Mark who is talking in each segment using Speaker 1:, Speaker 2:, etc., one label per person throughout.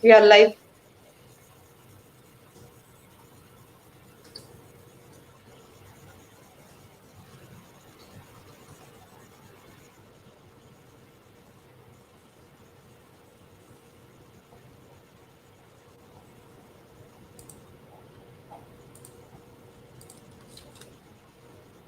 Speaker 1: We are live.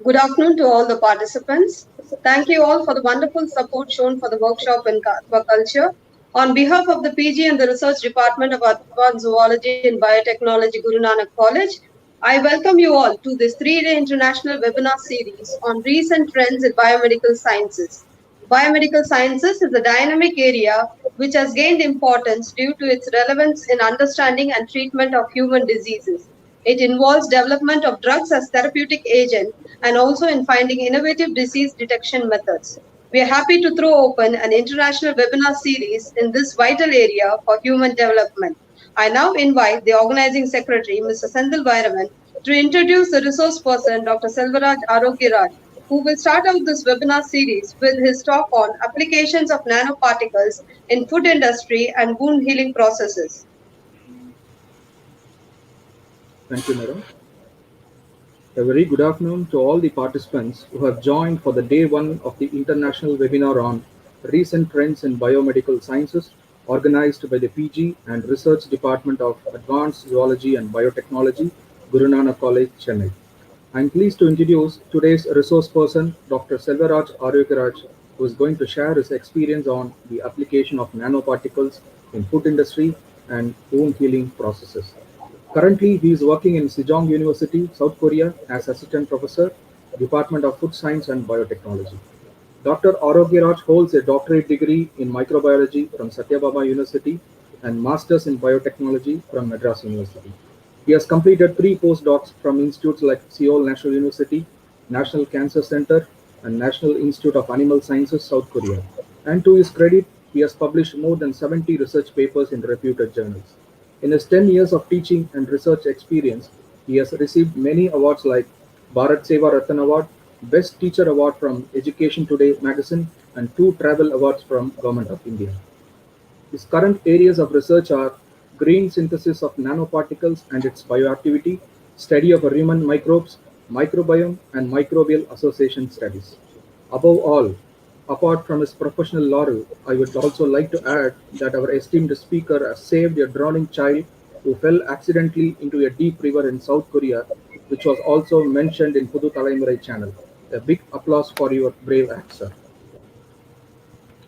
Speaker 1: Good afternoon to all the participants. Thank you all for the wonderful support shown for the workshop in aquaculture. On behalf of the PG and the Research Department of Advanced Zoology and Biotechnology, Guru Nanak College, I welcome you all to this 3-day international webinar series on recent trends in biomedical sciences. Biomedical sciences is a dynamic area which has gained importance due to its relevance in understanding and treatment of human diseases. It involves development of drugs as therapeutic agent and also in finding innovative disease detection methods. We are happy to throw open an international webinar series in this vital area for human development. I now invite the organizing secretary, Mr. Senthil Bhairavan, to introduce the resource person, Dr. SELVARAJ AROKIYARAJ, who will start out this webinar series with his talk on applications of nanoparticles in food industry and wound healing processes.
Speaker 2: Thank you, madam. A very good afternoon to all the participants who have joined for the day one of the international webinar on recent trends in biomedical sciences organized by the PG and Research Department of Advanced Zoology and Biotechnology, Guru Nanak College, Chennai. I am pleased to introduce today's resource person, Dr. Selvaraj AROKIYARAJ, who is going to share his experience on the application of nanoparticles in food industry and wound healing processes. Currently, he is working in Sejong University, South Korea, as Assistant Professor, Department of Food Science and Biotechnology. Dr. AROKIYARAJ holds a doctorate degree in microbiology from Satyabama University and Masters in Biotechnology from Madras University. He has completed 3 postdocs from institutes like Seoul National University, National Cancer Center, and National Institute of Animal Sciences, South Korea. And to his credit, he has published more than 70 research papers in reputed journals. In his 10 years of teaching and research experience, he has received many awards like Bharat Seva Ratan Award, Best Teacher Award from Education Today magazine, and 2 travel awards from Government of India. His current areas of research are green synthesis of nanoparticles and its bioactivity, study of human microbes, microbiome, and microbial association studies. Above all, apart from his professional laurel, I would also like to add that our esteemed speaker has saved a drowning child who fell accidentally into a deep river in South Korea, which was also mentioned in Pudu Talaimurai channel. A big applause for your brave act, sir.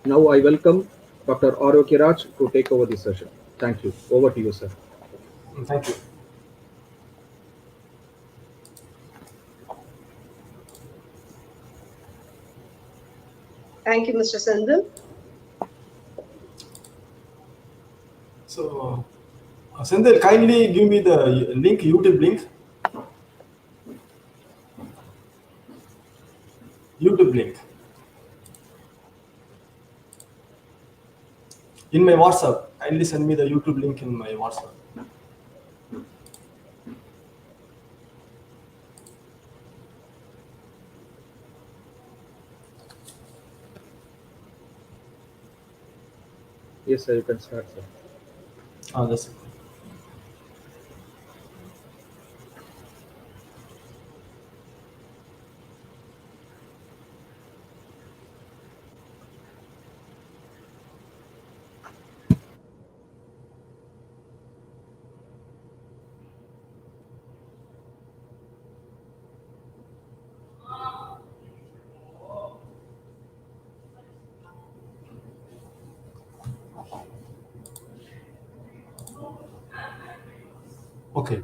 Speaker 2: Now I welcome Dr. AROKIYARAJ to take over the session. Thank you. Over to you, sir.
Speaker 3: Thank you.
Speaker 1: Thank you, Mr. Senthil.
Speaker 3: So, Senthil, kindly give me the link, YouTube link. YouTube link. In my WhatsApp. Kindly send me the YouTube link in my WhatsApp.
Speaker 2: Yes, sir, you can start, sir.
Speaker 3: That's it. Okay.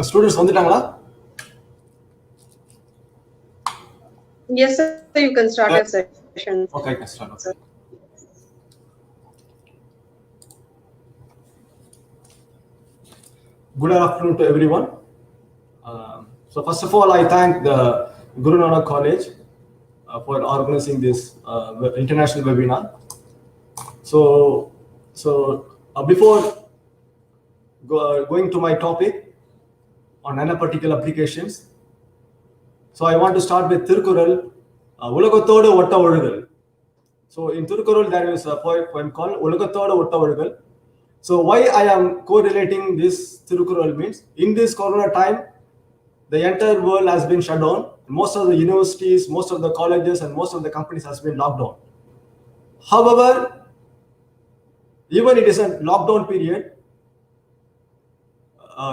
Speaker 3: Students வந்துட்டாங்களா?
Speaker 1: Yes, sir, you can start your session.
Speaker 3: Okay, I can start. Okay. Good afternoon to everyone. So first of all, I thank the Guru Nanak College for organizing this international webinar. So before going to my topic on nanoparticle applications, so I want to start with Tirkural, உலகத்தோடு ஒட்ட ஒழுகல். So in Thirukkural, there is a poem called Ulagathada Uttavadugal. So why I am correlating this Thirukkural means, in this Corona time, the entire world has been shut down. Most of the universities, most of the colleges, and most of the companies has been locked down. However, even it is a lockdown period,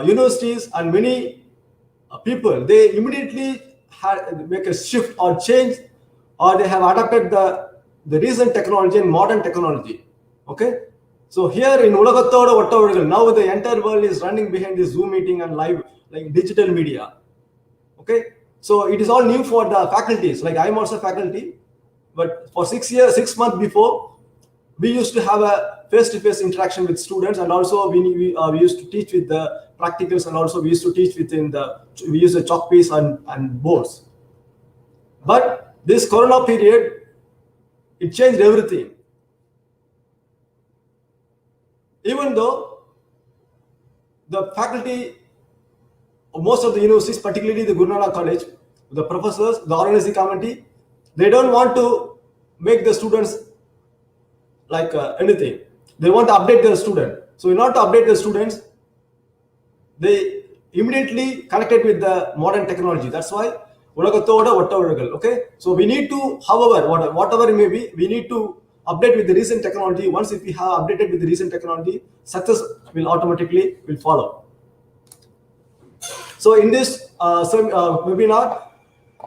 Speaker 3: universities and many people, they immediately make a shift or change, or they have adopted the recent technology and modern technology. Okay, so here in Ulagathada Vattavadugal, now the entire world is running behind this Zoom meeting and live, like digital media. Okay, so it is all new for the faculties. Like I'm also faculty, but for 6 months before, we used to have a face-to-face interaction with students, and also we used to teach with the practicals, and also we used to teach we use the chalk piece and boards. But this Corona period, it changed everything. Even though the faculty, most of the universities, particularly the Guru Nanak College, the professors, the organizing committee, they don't want to make the students like anything. They want to update the student. So in order to update the students, they immediately connected with the modern technology. That's why Ulagathada Vattavadugal. Okay, so we need to, however, whatever it may be, we need to update with the recent technology. Once if we have updated with the recent technology, success will automatically follow. So in this webinar,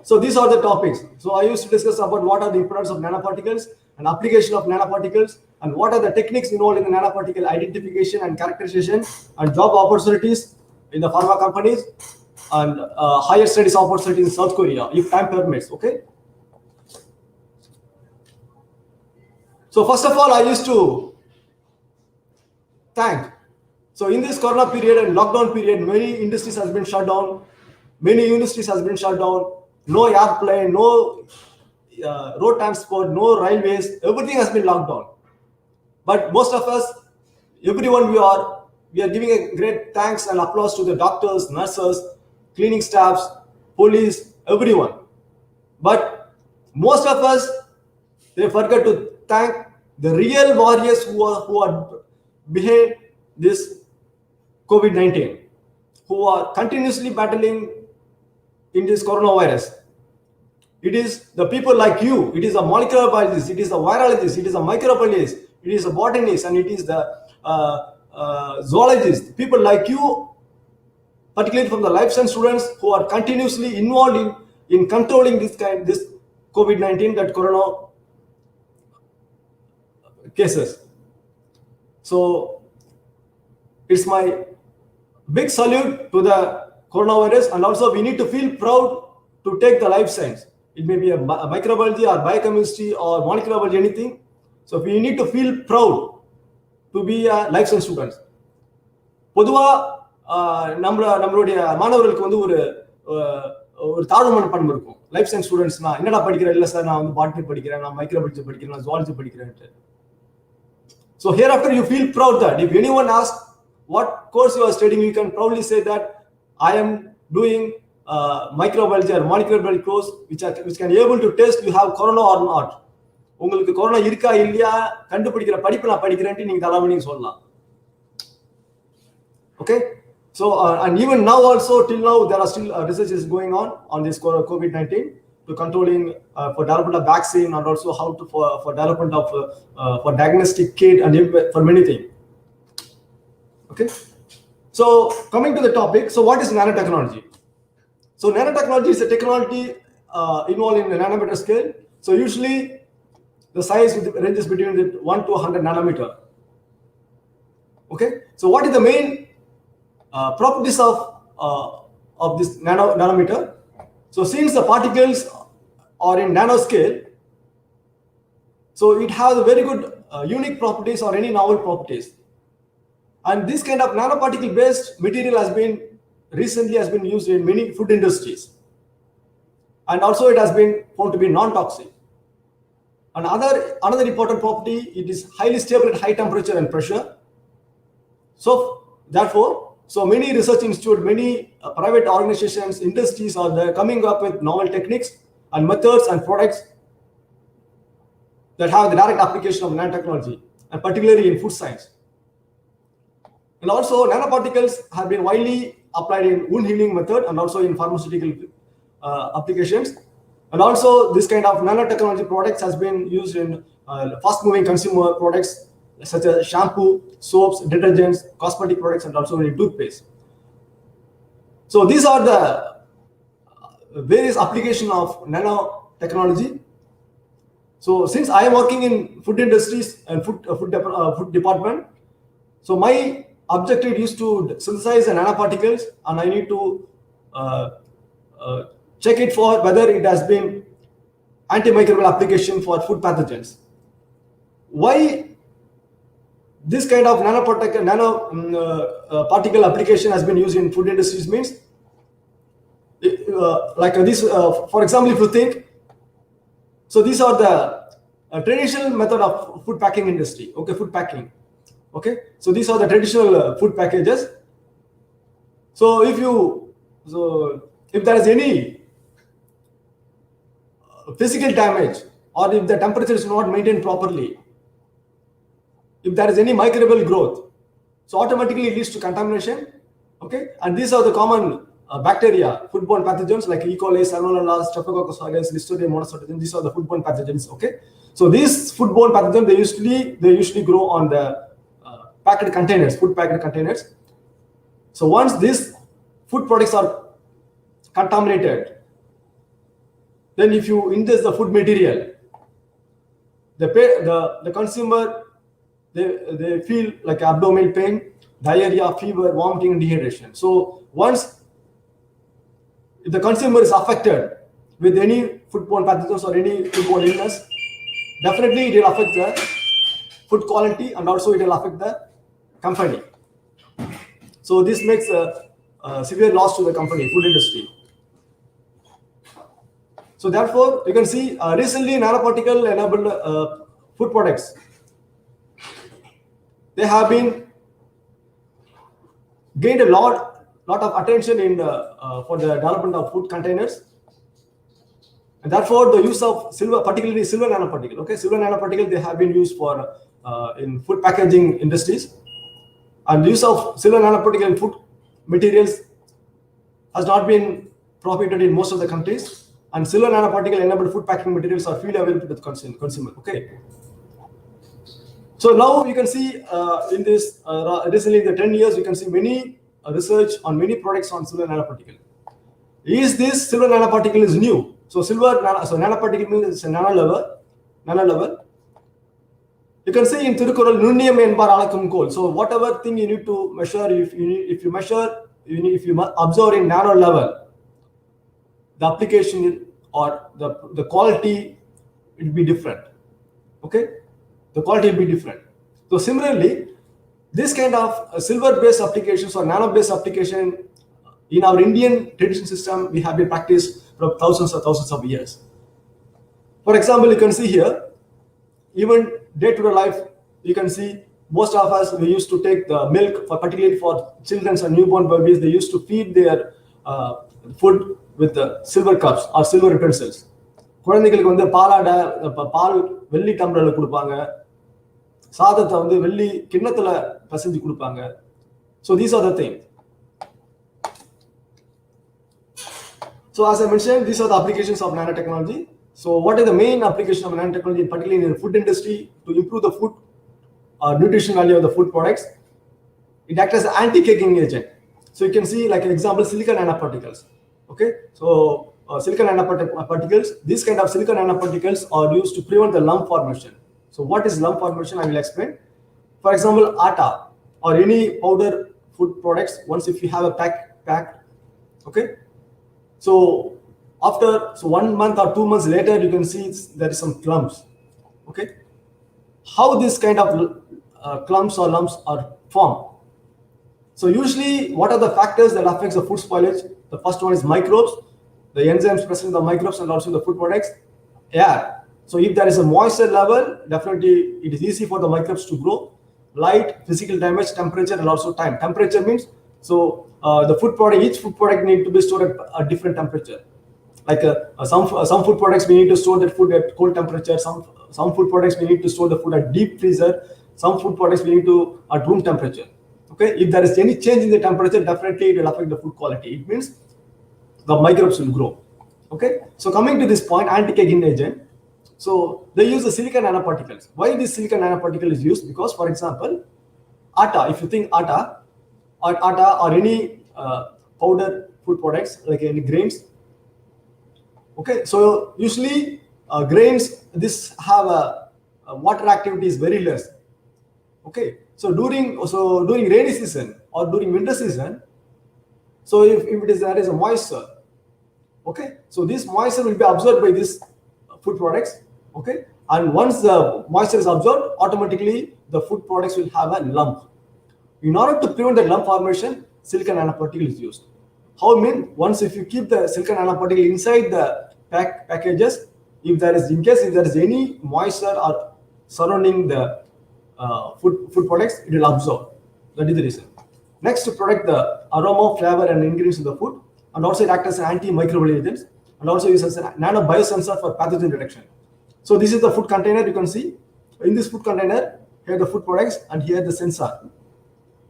Speaker 3: so these are the topics. So I used to discuss about what are the importance of nanoparticles and application of nanoparticles, and what are the techniques involved in the nanoparticle identification and characterization, and job opportunities in the pharma companies, and higher studies opportunities in South Korea, if time permits. Okay. So first of all, I used to thank. So in this Corona period and lockdown period, many industries has been shut down. Many universities has been shut down. No airplane, no road transport, no railways. Everything has been locked down. But most of us, everyone, we are giving a great thanks and applause to the doctors, nurses, cleaning staffs, police, everyone. But most of us, they forget to thank the real warriors who are behind this COVID-19, who are continuously battling in this coronavirus. It is the people like you. It is a molecular biologist. It is a virologist. It is a microbiologist. It is a botanist, and it is the zoologist. People like you, particularly from the life science students, who are continuously involved in controlling this COVID-19, that corona cases. So it's my big salute to the coronavirus, and also we need to feel proud to take the life science. It may be a microbiology or biochemistry or molecular biology, anything. So we need to feel proud to be a life science students. பொதுவா நம்மளுடைய மாணவர்களுக்கு வந்து ஒரு தாழ்வு மனப்பான்மை இருக்கும். Life science ஸ்டூடெண்ட்ஸ்னா என்னடா படிக்கிறேன், இல்லை சார் நான் வந்து பாட்னி படிக்கிறேன், நான் மைக்ரோபாலஜி படிக்கிறேன், நான் zoology படிக்கிறேன்ட்டு. So hereafter you feel proud that if anyone asks what course you are studying, you can proudly say that I am doing microbiology or molecular biology course, which can able to test you have corona or not. உங்களுக்கு corona இருக்கா இல்லையா கண்டுபிடிக்கிற படிப்பு நான் படிக்கிறேன்ட்டு நீங்க தலாம நீங்க சொல்லலாம். Okay, so and even now also, till now there are still research is going on this COVID-19 to controlling for development of vaccine, and also how to for development of for diagnostic kit and for many things. Okay, so coming to the topic, so what is nanotechnology? So nanotechnology is a technology involved in the nanometer scale. So usually the size ranges between 1 to 100 nanometer. Okay, so what is the main properties of this nanometer? So since the particles are in nanoscale, so it has very good unique properties or any novel properties. And this kind of nanoparticle based material recently has been used in many food industries. And also it has been found to be non-toxic. And another important property, it is highly stable at high temperature and pressure. So therefore, so many research institutes, many private organizations, industries are there coming up with novel techniques and methods and products that have the direct application of nanotechnology, and particularly in food science. And also, nanoparticles have been widely applied in wound healing method and also in pharmaceutical applications. And also, this kind of nanotechnology products has been used in fast-moving consumer products such as shampoo, soaps, detergents, cosmetic products, and also in toothpaste. So these are the various applications of nanotechnology. So since I am working in food industries and food department, so my objective is to synthesize the nanoparticles, and I need to uh, check it for whether it has been antimicrobial application for food pathogens. Why this kind of particle application has been used in food industries means, for example, if you think, so these are the traditional method of food packing industry. Okay, food packing. Okay, so these are the traditional food packages. So if there is any physical damage, or if the temperature is not maintained properly, if there is any microbial growth, so automatically it leads to contamination. Okay, and these are the common bacteria, foodborne pathogens like E. coli, Salmonella, Staphylococcus aureus, Listeria monocytogenes. These are the foodborne pathogens. Okay, so these foodborne pathogens they usually grow on the packed containers, food packed containers. So once these food products are contaminated, then if you ingest the food material, the consumer, they feel like abdominal pain, diarrhea, fever, vomiting, and dehydration. So once if the consumer is affected with any foodborne pathogens or any foodborne illness, definitely it will affect the food quality, and also it will affect the company. So this makes a severe loss to the company, food industry. So therefore, you can see recently nanoparticle enabled food products, they have been gained a lot of attention in for the development of food containers, and therefore the use of silver, particularly silver nanoparticle. Okay, silver nanoparticle, they have been used for in food packaging industries, and the use of silver nanoparticle in food materials has not been prohibited in most of the countries, and silver nanoparticle enabled food packing materials are freely available to the consumer. Okay. So now you can see in this recently in the 10 years, you can see many research on many products on silver nanoparticle. Is this silver nanoparticle is new? So nanoparticle means it's a nano level. You can see in Tirukural nunnium enbar alakum coal. So whatever thing you need to measure, if you observe in nano level, the application or the quality will be different. Okay, the quality will be different. So similarly, this kind of silver-based applications or nano-based application in our Indian tradition system, we have been practiced for thousands of years. For example, you can see here, even day-to-day life, you can see most of us, we used to take the milk, particularly for children and newborn babies, they used to feed their food with the silver cups or silver utensils. குழந்தைகளுக்கு வந்து பால் வெள்ளி டம்ளர்ல கொடுப்பாங்க, சாதத்தை வந்து வெள்ளி கிண்ணத்துல பசஞ்சு கொடுப்பாங்க. So these are the things. So as I mentioned, these are the applications of nanotechnology. So what is the main application of nanotechnology, particularly in the food industry, to improve the food nutrition value of the food products? It acts as an anti-caking agent. So you can see, like an example, silicon nanoparticles. Okay, so silicon nanoparticles, these kind of silicon nanoparticles are used to prevent the lump formation. So what is lump formation? I will explain. For example, atta or any powder food products, once if you have a pack, okay, so after 1 month or 2 months later, you can see there is some clumps. Okay, how this kind of clumps or lumps are formed? So usually, what are the factors that affects the food spoilage? The first one is microbes, the enzymes present in the microbes, and also the food products. Air. So if there is a moisture level, definitely it is easy for the microbes to grow. Light, physical damage, temperature, and also time. Temperature means, so the food product, each food product need to be stored at a different temperature. Like some food products we need to store that food at cold temperature. Some food products we need to store the food at deep freezer. Some food products we need to at room temperature. Okay, if there is any change in the temperature, definitely it will affect the food quality. It means the microbes will grow. Okay, so coming to this point, anti-caking agent. So they use the silicon nanoparticles. Why this silicon nanoparticle is used? Because, for example, atta. If you think atta or any powder food products like any grains. Okay, so usually grains this have a water activity is very less. Okay, so during rainy season or during winter season, so if it is there is a moisture. Okay, so this moisture will be absorbed by these food products. Okay, and once the moisture is absorbed, automatically the food products will have a lump. In order to prevent the lump formation, silicon nanoparticle is used. How I mean? Once if you keep the silicon nanoparticle inside the packages, if there is any moisture or surrounding the food products, it will absorb. That is the reason. Next, to protect the aroma, flavor, and ingredients of the food, and also it acts as an antimicrobial agent, and also uses a nano biosensor for pathogen detection. So this is the food container. You can see in this food container here the food products and here the sensor.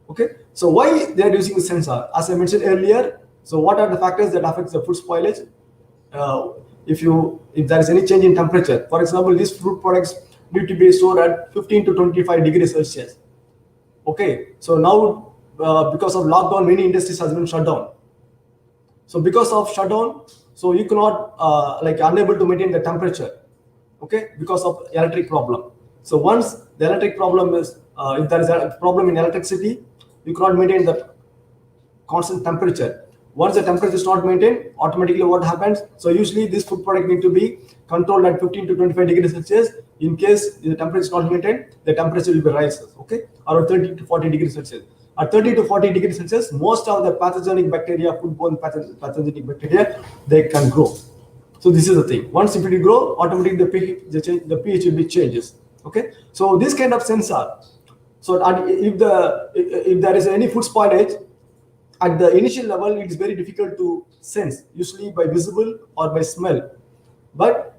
Speaker 3: Okay, so why they are using the sensor? As I mentioned earlier, so what are the factors that affects the food spoilage? If there is any change in temperature, for example, these food products need to be stored at 15 to 25 degrees Celsius. Okay, so now because of lockdown, many industries has been shut down. So because of shutdown, so you cannot unable to maintain the temperature. Okay, because of electric problem. So once the electric problem is if there is a problem in electricity, you cannot maintain the constant temperature. Once the temperature is not maintained, automatically what happens? So usually this food product need to be controlled at 15 to 25 degrees Celsius. In case the temperature is not maintained, the temperature will be rises. Okay, or 30 to 40 degrees Celsius. At 30 to 40 degrees Celsius, most of the pathogenic bacteria, foodborne pathogenic bacteria, they can grow. So this is the thing. Once if it grow, automatically the pH will be changes. Okay, so this kind of sensor. So if there is any food spoilage, at the initial level, it is very difficult to sense, usually by visible or by smell. But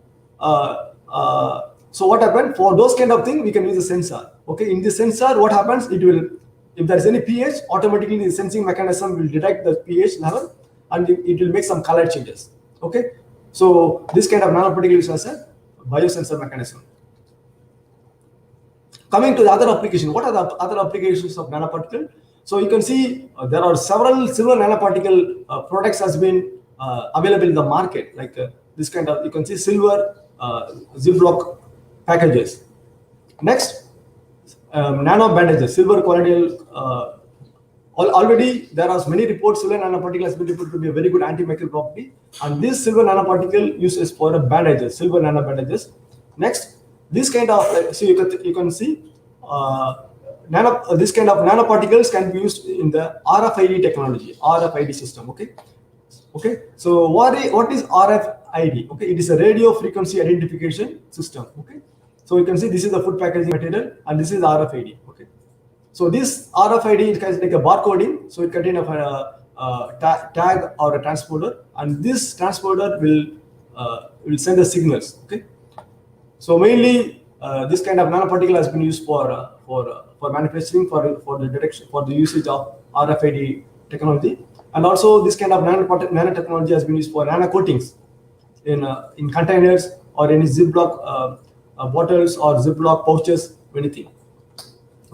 Speaker 3: so what happened for those kind of things, we can use a sensor. Okay, in the sensor, what happens? It will, if there is any pH, automatically the sensing mechanism will detect the pH level and it will make some color changes. Okay, so this kind of nanoparticle is as a biosensor mechanism. Coming to the other application, what are the other applications of nanoparticle? So you can see there are several silver nanoparticle products has been available in the market. Like this kind of, you can see silver Ziploc packages. Next, nano bandages, silver colloidal. Already there are many reports silver nanoparticle has been reported to be a very good antimicrobial property, and this silver nanoparticle uses for bandages, silver nano bandages. Next, this kind of so you can see. This kind of nanoparticles can be used in the RFID technology, RFID system. Okay. So what is RFID? Okay, it is a radio frequency identification system. Okay, so you can see this is the food packaging material and this is the RFID. Okay, so this RFID is kind of like a barcoding. So it contains a tag or a transporter, and this transporter will send the signals. Okay, so mainly this kind of nanoparticle has been used for manufacturing, for the detection, for the usage of RFID technology, and also this kind of nanotechnology has been used for nano coatings in containers or any Ziploc bottles or Ziploc pouches, anything.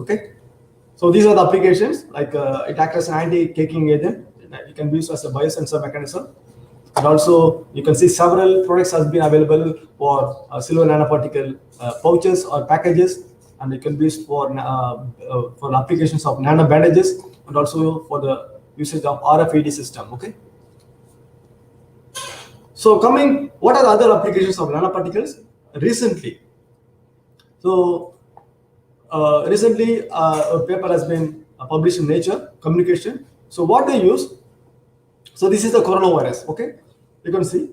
Speaker 3: Okay, so these are the applications. Like it acts as an anti-caking agent. It can be used as a biosensor mechanism. And also, you can see several products has been available for silver nanoparticle pouches or packages, and it can be used for applications of nano bandages and also for the usage of RFID system. Okay. So what are the other applications of nanoparticles? Recently, a paper has been published in Nature Communication. So what they use? So this is the coronavirus. Okay, you can see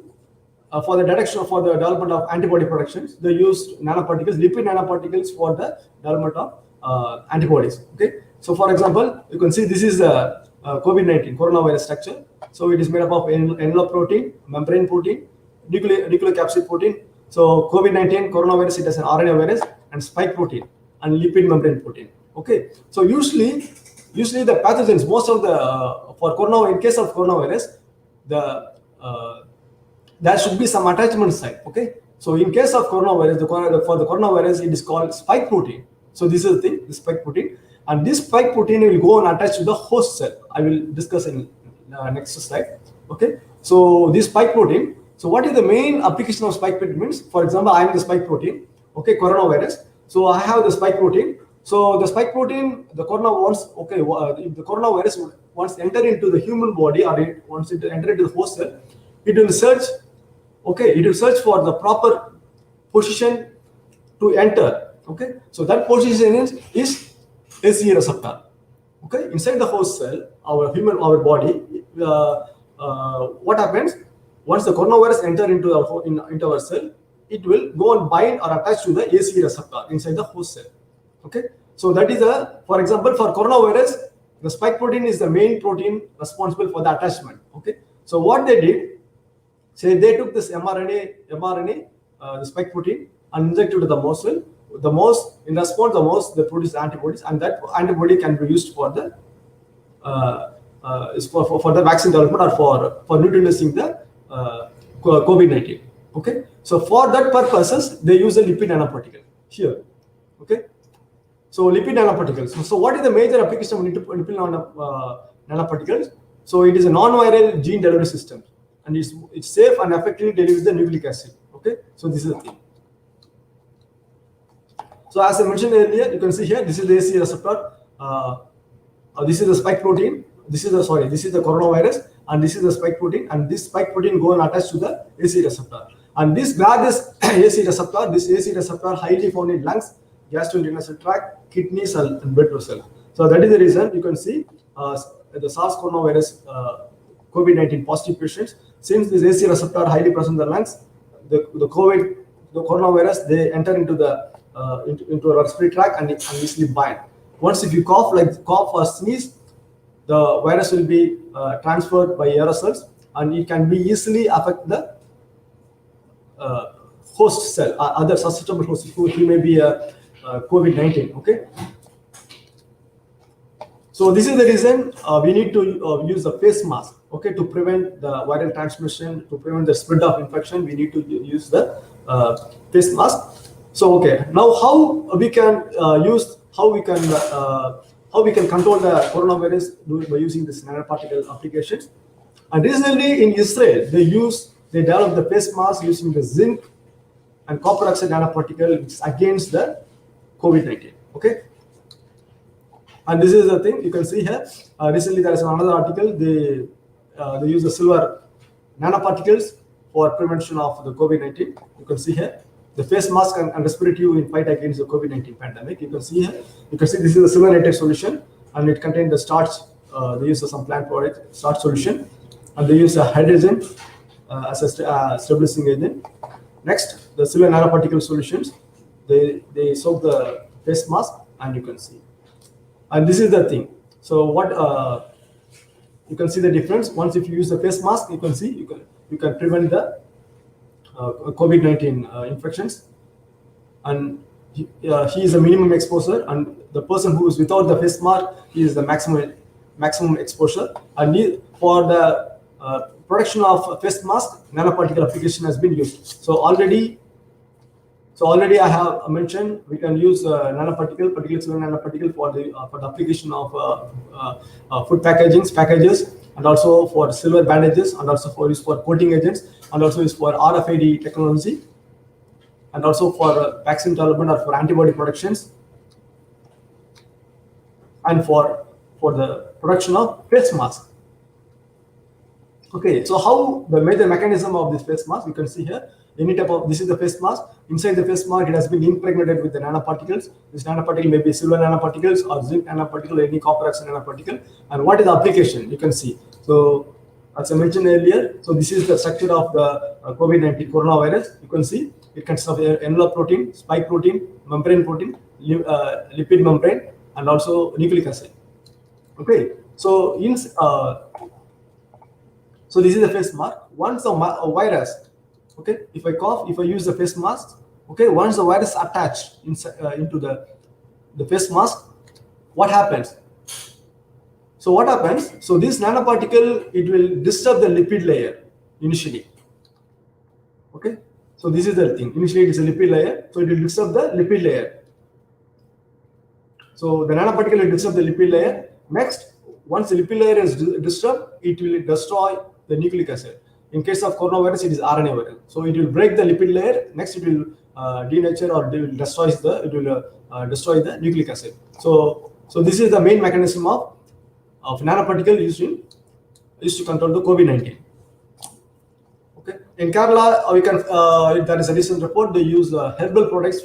Speaker 3: for the development of antibody productions, they used nanoparticles, lipid nanoparticles for the development of antibodies. Okay, so for example, you can see this is the COVID-19 coronavirus structure. So it is made up of envelope protein, membrane protein, nucleocapsid protein. So COVID-19 coronavirus, it has an RNA virus and spike protein and lipid membrane protein. Okay, so usually the pathogens, most of the for corona, in case of coronavirus, the there should be some attachment site. Okay, so in case of coronavirus, for the coronavirus, it is called spike protein. So this is the thing, the spike protein, and this spike protein will go and attach to the host cell. I will discuss in next slide. Okay, so this spike protein. So what is the main application of spike protein? Means, for example, I am the spike protein. Okay, coronavirus. So I have the spike protein. So the spike protein, the corona once, okay, if the coronavirus once enter into the human body, or once it enter into the host cell, it will search. Okay, it will search for the proper position to enter. Okay, so that position is ACE receptor. Okay, inside the host cell, our body, what happens once the coronavirus enter into our cell, it will go and bind or attach to the ACE receptor inside the host cell. Okay, so that is for example, for coronavirus, the spike protein is the main protein responsible for the attachment. Okay, so what they did, say they took this mRNA, the spike protein, and injected to the mouse cell. The mouse, in response, the mouse, they produce antibodies, and that antibody can be used for the for the vaccine development, or for neutralizing the COVID-19. Okay, so for that purposes, they use a lipid nanoparticle here. Okay, so lipid nanoparticles. So what is the major application of lipid nanoparticles? So it is a non-viral gene delivery system, and it's safe and effectively delivers the nucleic acid. Okay, so this is the thing. So as I mentioned earlier, you can see here, this is the ACE receptor. This is the spike protein. This is the coronavirus, and this is the spike protein. And this spike protein go and attach to the ACE receptor. And this ACE receptor highly found in lungs, gastrointestinal tract, kidneys, and blood vessel. So that is the reason you can see the SARS coronavirus COVID-19 positive patients. Since this ACE receptor highly present in the lungs, the coronavirus, they enter into the into our respiratory tract and easily bind. Once if you cough or sneeze, the virus will be transferred by aerosols, and it can be easily affect the host cell, other susceptible host who may be a COVID-19. Okay, so this is the reason we need to use the face mask. Okay, to prevent the viral transmission, to prevent the spread of infection, we need to use the face mask. So okay, now how we can control the coronavirus by using this nanoparticle applications. And recently in Israel, they developed the face mask using the zinc and copper oxide nanoparticle against the COVID-19. Okay, and this is the thing you can see here. Recently there is another article. They use the silver nanoparticles for prevention of the COVID-19. You can see here the face mask and respiratory tube in fight against the COVID-19 pandemic. You can see here. You can see this is a silver nitrate solution, and it contains the starch. They use some plant product starch solution, and they use a hydrogen as a stabilizing agent. Next, the silver nanoparticle solutions. They soak the face mask, and you can see. And this is the thing. So what you can see the difference. Once if you use the face mask, you can see you can prevent the COVID-19 infections, and he is a minimum exposure, and the person who is without the face mask, he is the maximum exposure. And for the production of face mask, nanoparticle application has been used. So already I have mentioned we can use nanoparticle, particular silver nanoparticle for the application of food packages, and also for silver bandages, and also for coating agents, and also is for RFID technology, and also for vaccine development or for antibody productions, and for the production of face mask. Okay, so how the major mechanism of this face mask, you can see here. Any type of, this is the face mask. Inside the face mask, it has been impregnated with the nanoparticles. This nanoparticle may be silver nanoparticles or zinc nanoparticle or any copper oxide nanoparticle. And what is the application? You can see. So as I mentioned earlier, so this is the structure of the COVID-19 coronavirus. You can see it consists of envelope protein, spike protein, membrane protein, lipid membrane, and also nucleic acid. Okay, so so this is the face mask. Once a virus, Okay, if I cough, if I use the face mask, okay, once the virus attached into the face mask, what happens? So what happens? So this nanoparticle, it will disturb the lipid layer initially. Okay, so this is the thing. Initially, it is a lipid layer, so it will disturb the lipid layer. So the nanoparticle will disturb the lipid layer. Next, once the lipid layer is disturbed, it will destroy the nucleic acid. In case of coronavirus, it is RNA virus. So it will break the lipid layer. Next, it will denature or destroy the nucleic acid. So this is the main mechanism of nanoparticle used to control the COVID-19. Okay. In Kerala, we can there is a recent report. They use herbal products,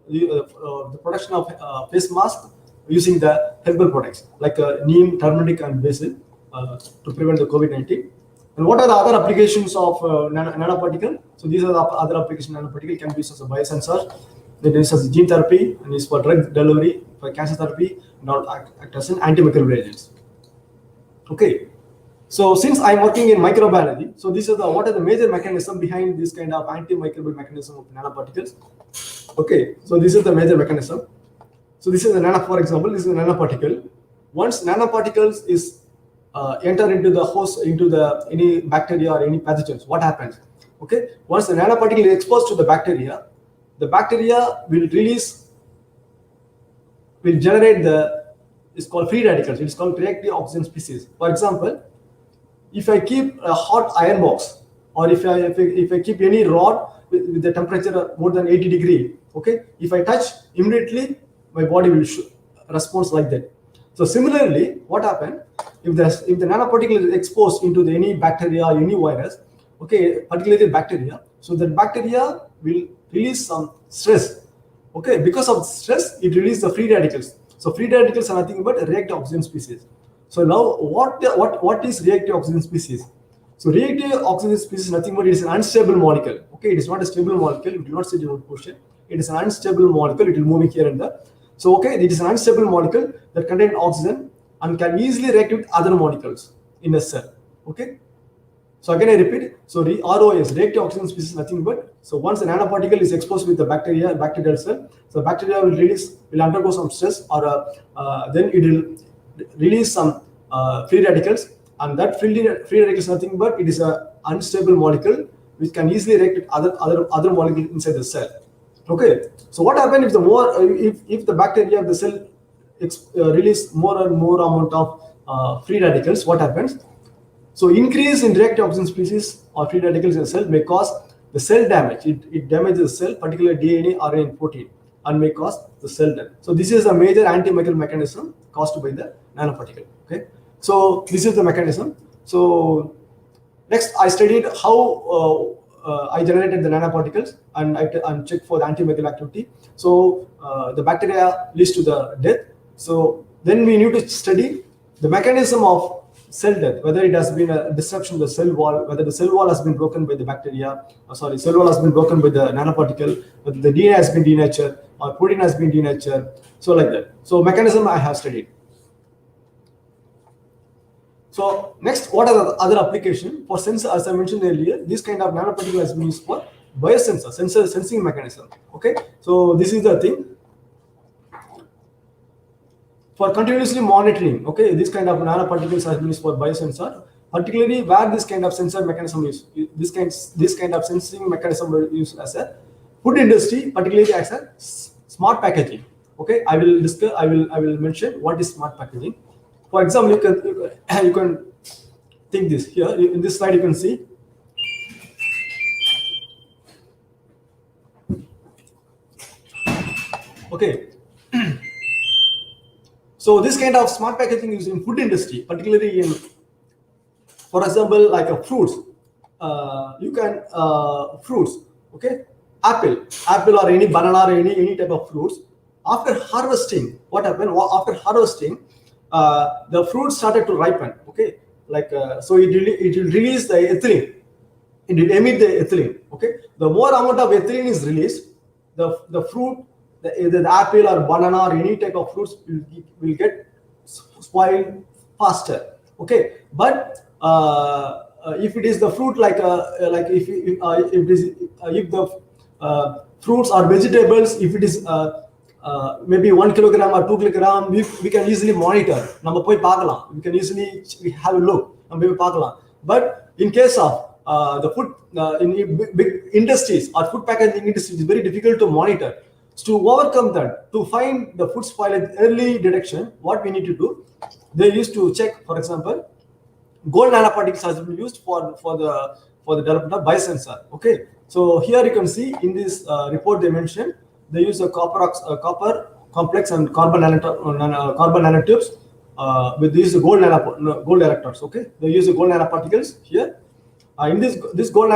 Speaker 3: the production of face mask using the herbal products like neem, turmeric, and basil to prevent the COVID-19. And what are the other applications of nanoparticle? So these are the other applications. Nanoparticle can be used as a biosensor, then used as gene therapy, and used for drug delivery, for cancer therapy, and all act as an antimicrobial agents. Okay. So since I'm working in microbiology, so these are what are the major mechanism behind this kind of antimicrobial mechanism of nanoparticles. Okay, so this is the major mechanism. So this is a for example, this is a nanoparticle. Once nanoparticles is enter into the host, into the any bacteria or any pathogens, what happens? Okay, once the nanoparticle is exposed to the bacteria will generate it's called free radicals. It's called reactive oxygen species. For example, if I keep a hot iron box, or if I keep any rod with the temperature more than 80 degree, okay, if I touch, immediately my body will respond like that. So similarly, what happens if the nanoparticle is exposed into any bacteria or any virus, okay, particularly bacteria, so the bacteria will release some stress. Okay, because of stress, it releases the free radicals. So free radicals are nothing but reactive oxygen species. So now, what is reactive oxygen species? So reactive oxygen species is nothing but it is an unstable molecule. Okay, it is not a stable molecule. It will not sit in one position. It is an unstable molecule. It will move here and there. So okay, it is an unstable molecule that contains oxygen and can easily react with other molecules in a cell. Okay. So again, I repeat. So ROS, reactive oxygen species, is nothing but, so once a nanoparticle is exposed with the bacterial cell, so bacteria will undergo some stress, or then it will release some free radicals, and that free radicals is nothing but it is a unstable molecule which can easily react with other molecules inside the cell. Okay. So what happens if the bacteria of the cell release more and more amount of free radicals? What happens? So increase in reactive oxygen species or free radicals in the cell may cause the cell damage. It damages the cell, particularly DNA, RNA, and protein, and may cause the cell death. So this is a major antimicrobial mechanism caused by the nanoparticle. Okay. So this is the mechanism. So next, I studied how I generated the nanoparticles and checked for the antimicrobial activity. So the bacteria leads to the death. So then we need to study the mechanism of cell death, whether it has been a disruption of the cell wall, whether the cell wall has been broken by the cell wall has been broken by the nanoparticle, whether the DNA has been denatured or protein has been denatured, so like that. So mechanism I have studied. So next, what are the other application for sensor? As I mentioned earlier, this kind of nanoparticle has been used for biosensor, sensing mechanism. Okay, so this is the thing. For continuously monitoring, okay, this kind of nanoparticles has been used for biosensor, particularly where this kind of sensor mechanism is this kind of sensing mechanism is used as a food industry, particularly as a smart packaging. Okay, I will mention what is smart packaging. For example, you can think this here in this slide. You can see. Okay. So this kind of smart packaging is in food industry, particularly in, for example, like fruits. You can fruits, okay, apple or any banana or any type of fruits. After harvesting, what happened? After harvesting, the fruit started to ripen. Okay, like so it will release the ethylene. It will emit the ethylene. Okay, the more amount of ethylene is released, the fruit, either the apple or banana or any type of fruits will get spoiled faster. Okay, but if it is the fruit like if the fruits or vegetables, if it is maybe 1 kilogram or 2 kilogram, we can easily monitor. நம்ம போய் பார்க்கலாம். We can easily have a look. நம்ம போய் பார்க்கலாம். But in case of the food in big industries or food packaging industry, it's very difficult to monitor. So to overcome that, to find the food spoilage early detection, what we need to do, they used to check, for example, gold nanoparticles has been used for the development of biosensor. Okay, so here you can see in this report they mentioned they use a copper complex and carbon nanotubes with these gold electrodes. Okay, they use the gold nanoparticles here. In this gold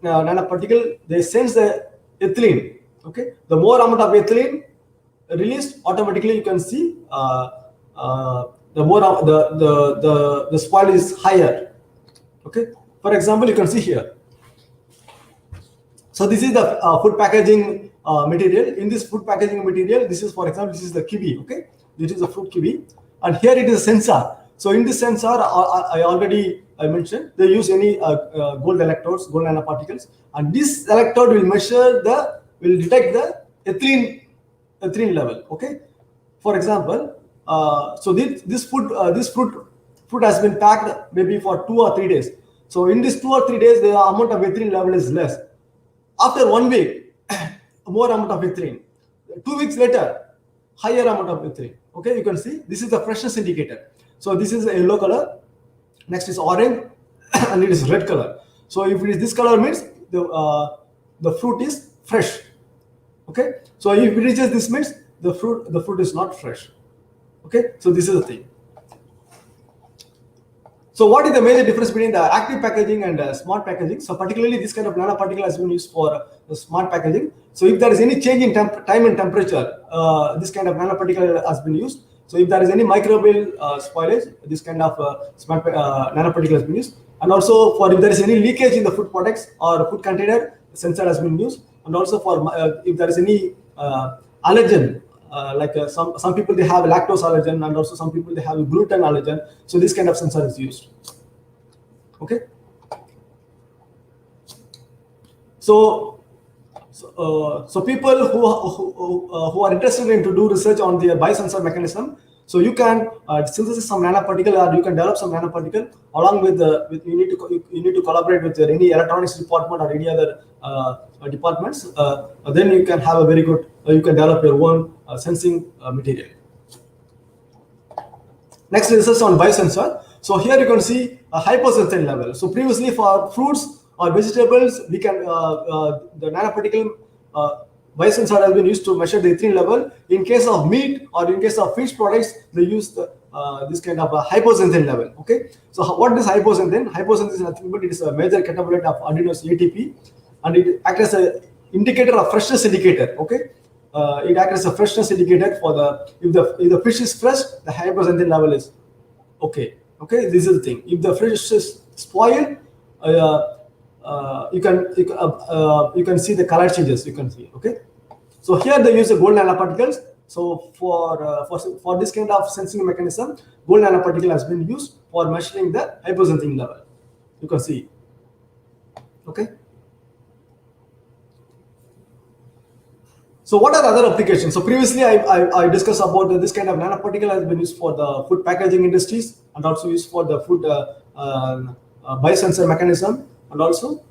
Speaker 3: nanoparticle, they sense the ethylene. Okay, the more amount of ethylene released, automatically you can see the more the spoil is higher. Okay, for example, you can see here. So this is the food packaging material. In this food packaging material, this is, for example, this is the kiwi. Okay, this is the fruit kiwi, and here it is a sensor. So in this sensor, I mentioned they use any gold electrodes, gold nanoparticles, and this electrode will detect the ethylene level. Okay, for example, so this fruit has been packed maybe for 2 or 3 days. So in this 2 or 3 days, the amount of ethylene level is less. After 1 week, more amount of ethylene. 2 weeks later, higher amount of ethylene. Okay, you can see this is the freshness indicator. So this is a yellow color. Next is orange, and it is red color. So if it is this color, means the fruit is fresh. Okay, so if it reaches this, means the fruit is not fresh. Okay, so this is the thing. So what is the major difference between the active packaging and smart packaging? So particularly this kind of nanoparticle has been used for the smart packaging. So if there is any change in time and temperature, this kind of nanoparticle has been used. So if there is any microbial spoilage, this kind of smart nanoparticle has been used. And also for if there is any leakage in the food products or food container, sensor has been used. And also for if there is any allergen, like some people they have lactose allergen, and also some people they have gluten allergen. So this kind of sensor is used. Okay. So people who are interested in to do research on the biosensor mechanism, so you can synthesize some nanoparticle, or you can develop some nanoparticle along with you need to collaborate with any electronics department or any other departments. Then you can have a very good you can develop your own sensing material. Next research on biosensor. So here you can see a hyposensine level. So previously for fruits or vegetables, we can the nanoparticle biosensor has been used to measure the ethylene level. In case of meat or in case of fish products, they use this kind of a hyposensine level. Okay, so what is hyposensine? Hyposensine is nothing but it is a major catabolite of adenosine ATP, and it acts as a indicator of freshness indicator. Okay, it acts as a freshness indicator for if the fish is fresh, the hyposensine level is okay. Okay, this is the thing. If the fish is spoiled, you can see the color changes. You can see. Okay, so here they use the gold nanoparticles. So for this kind of sensing mechanism, gold nanoparticle has been used for measuring the hyposensine level. You can see. Okay. So what are the other applications? So previously I discussed about this kind of nanoparticle has been used for the food packaging industries, and also used for the food biosensor mechanism, and also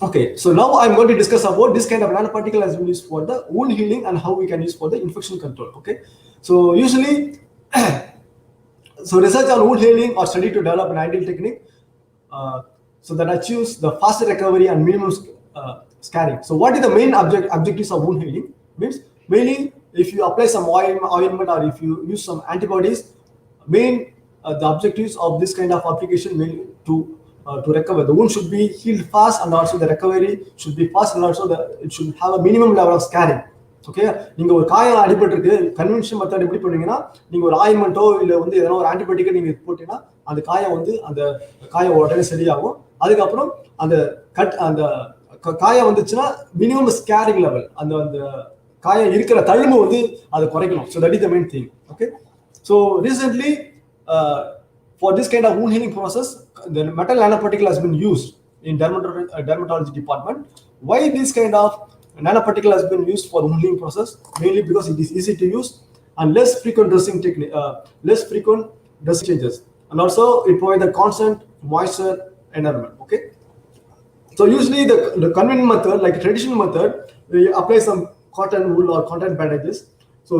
Speaker 3: okay. So now I'm going to discuss about this kind of nanoparticle has been used for the wound healing and how we can use for the infection control. Okay. So usually, so research on wound healing or study to develop an ideal technique so that achieves the faster recovery and minimum scarring. So what is the main objectives of wound healing? Means mainly if you apply some ointment or if you use some antibodies, the objectives of this kind of application to recover. The wound should be healed fast, and also the recovery should be fast, and also it should have a minimum level of scarring. Okay, நீங்க ஒரு காயம் அடிபட்டிருக்கு, convention method எப்படி பண்ணுவீங்கன்னா, நீங்க ஒரு ஆயின்மெண்ட்டோ இல்ல வந்து ஏதோ ஒரு ஆன்டிபயோட்டிக்கை நீங்க போட்டீங்கன்னா அந்த காயம் உடனே சரியாகும். அதுக்கப்புறம் அந்த காயம் வந்துச்சுன்னா மினிமம் ஸ்கேரிங் லெவல், அந்த காயம் இருக்கிற தழும்பு வந்து அதை குறைக்கணும். So that is the main thing. Okay, so recently for this kind of wound healing process, the metal nanoparticle has been used in dermatology department. Why this kind of nanoparticle has been used for wound healing process? Mainly because it is easy to use and less frequent dressing technique, less frequent dressing changes, and also it provides a constant moisture environment. Okay. So usually the conventional method, like traditional method, we apply some cotton wool or cotton bandages. So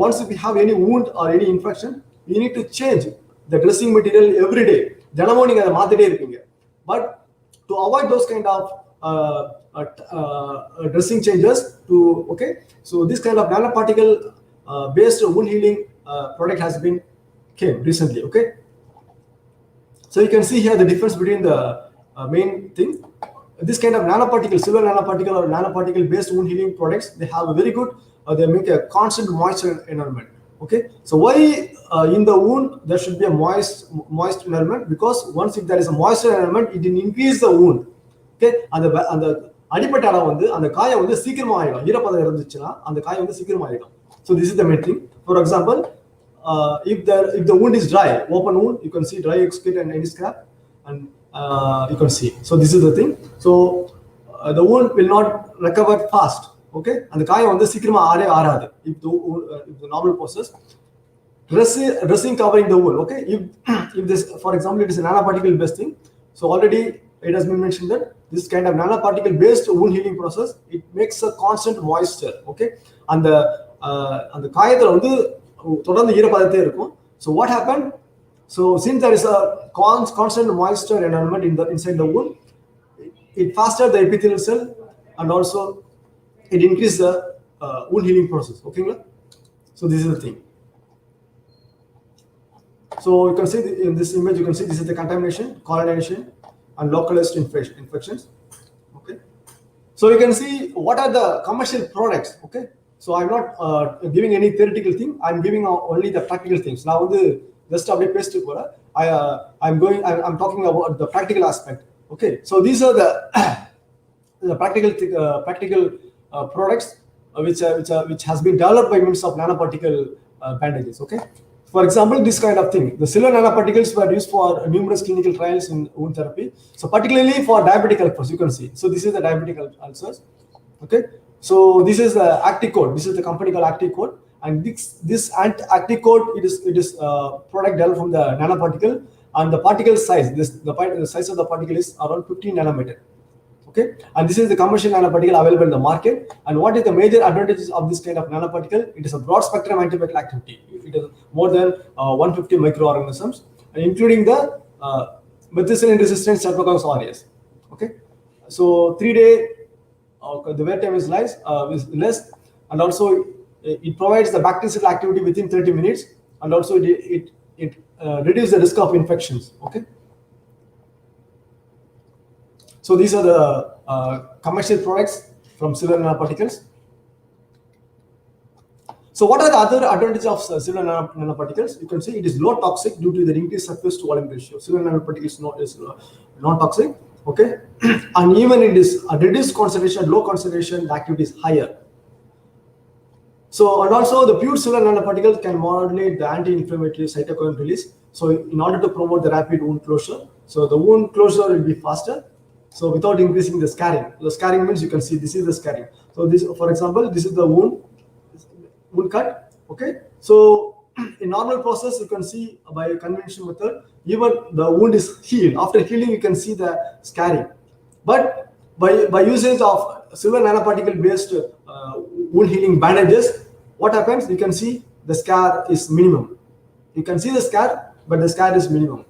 Speaker 3: once we have any wound or any infection, we need to change the dressing material every day. தினமும் நீங்க அதை மாத்திட்டே இருப்பீங்க. But to avoid those kind of dressing changes, so this kind of nanoparticle based wound healing product has been came recently. Okay. So you can see here the difference between the main thing. This kind of nanoparticle, silver nanoparticle or nanoparticle based wound healing products, they have a very good, they make a constant moisture environment. Okay, so why in the wound there should be a moist environment? Because once if there is a moisture environment, it will increase the wound. Okay, அந்த அடிப்பட்ட இடம் வந்து அந்த காயம் வந்து சீக்கிரமா ஆயிடும். ஈரப்பதம் இருந்துச்சுன்னா அந்த காயம் வந்து சீக்கிரமா ஆயிடும். So this is the main thing. For example, if the wound is dry, open wound, you can see dry excrete and any scrap, and you can see. So this is the thing. So the wound will not recover fast. Okay, and the காயம் வந்து சீக்கிரமா ஆறாது. If the normal process, dressing covering the wound. Okay, if this, for example, it is a nanoparticle based thing. So already it has been mentioned that this kind of nanoparticle based wound healing process, it makes a constant moisture. Okay, and the காயத்துல வந்து தொடர்ந்து ஈரப்பதத்தே இருக்கும். So what happened? So since there is a constant moisture environment inside the wound, it faster the epithelial cell, and also it increases the wound healing process. Okay, so this is the thing. So you can see in this image, you can see this is the contamination, colonization, and localized infections. Okay, so you can see what are the commercial products. Okay, so I'm not giving any theoretical thing. I'm giving only the practical things. Now just அப்படியே பேசிட்டு போறேன். I'm talking about the practical aspect. Okay, so these are the practical products which has been developed by means of nanoparticle bandages. Okay, for example, this kind of thing, the silver nanoparticles were used for numerous clinical trials in wound therapy. So particularly for diabetic ulcers, you can see. So this is the diabetic ulcers. Okay, so this is the Acticode. This is the company called Acticode, and this Acticode, it is product developed from the nanoparticle, and the particle size, the size of the particle is around 15 nanometer. Okay, and this is the commercial nanoparticle available in the market. And what is the major advantages of this kind of nanoparticle? It is a broad spectrum antibiotic activity. It is more than 150 microorganisms, including the methicillin resistant Streptococcus aureus. Okay, so 3-day the wear time is less, and also it provides the bactericidal activity within 30 minutes, and also it reduces the risk of infections. Okay. So these are the commercial products from silver nanoparticles. So what are the other advantages of silver nanoparticles? You can see it is low toxic due to the increased surface to volume ratio. Silver nanoparticles is not toxic. Okay, and even it is a reduced concentration, low concentration, the activity is higher. So, and also the pure silver nanoparticles can modulate the anti-inflammatory cytokine release. So in order to promote the rapid wound closure, so the wound closure will be faster. So without increasing the scarring. The scarring means you can see this is the scarring. So this, for example, this is the wound cut. Okay. So in normal process, you can see by a conventional method, even the wound is healed. After healing, you can see the scarring. But by usage of silver nanoparticle based wound healing bandages, what happens? You can see the scar is minimum. You can see the scar, but the scar is minimum.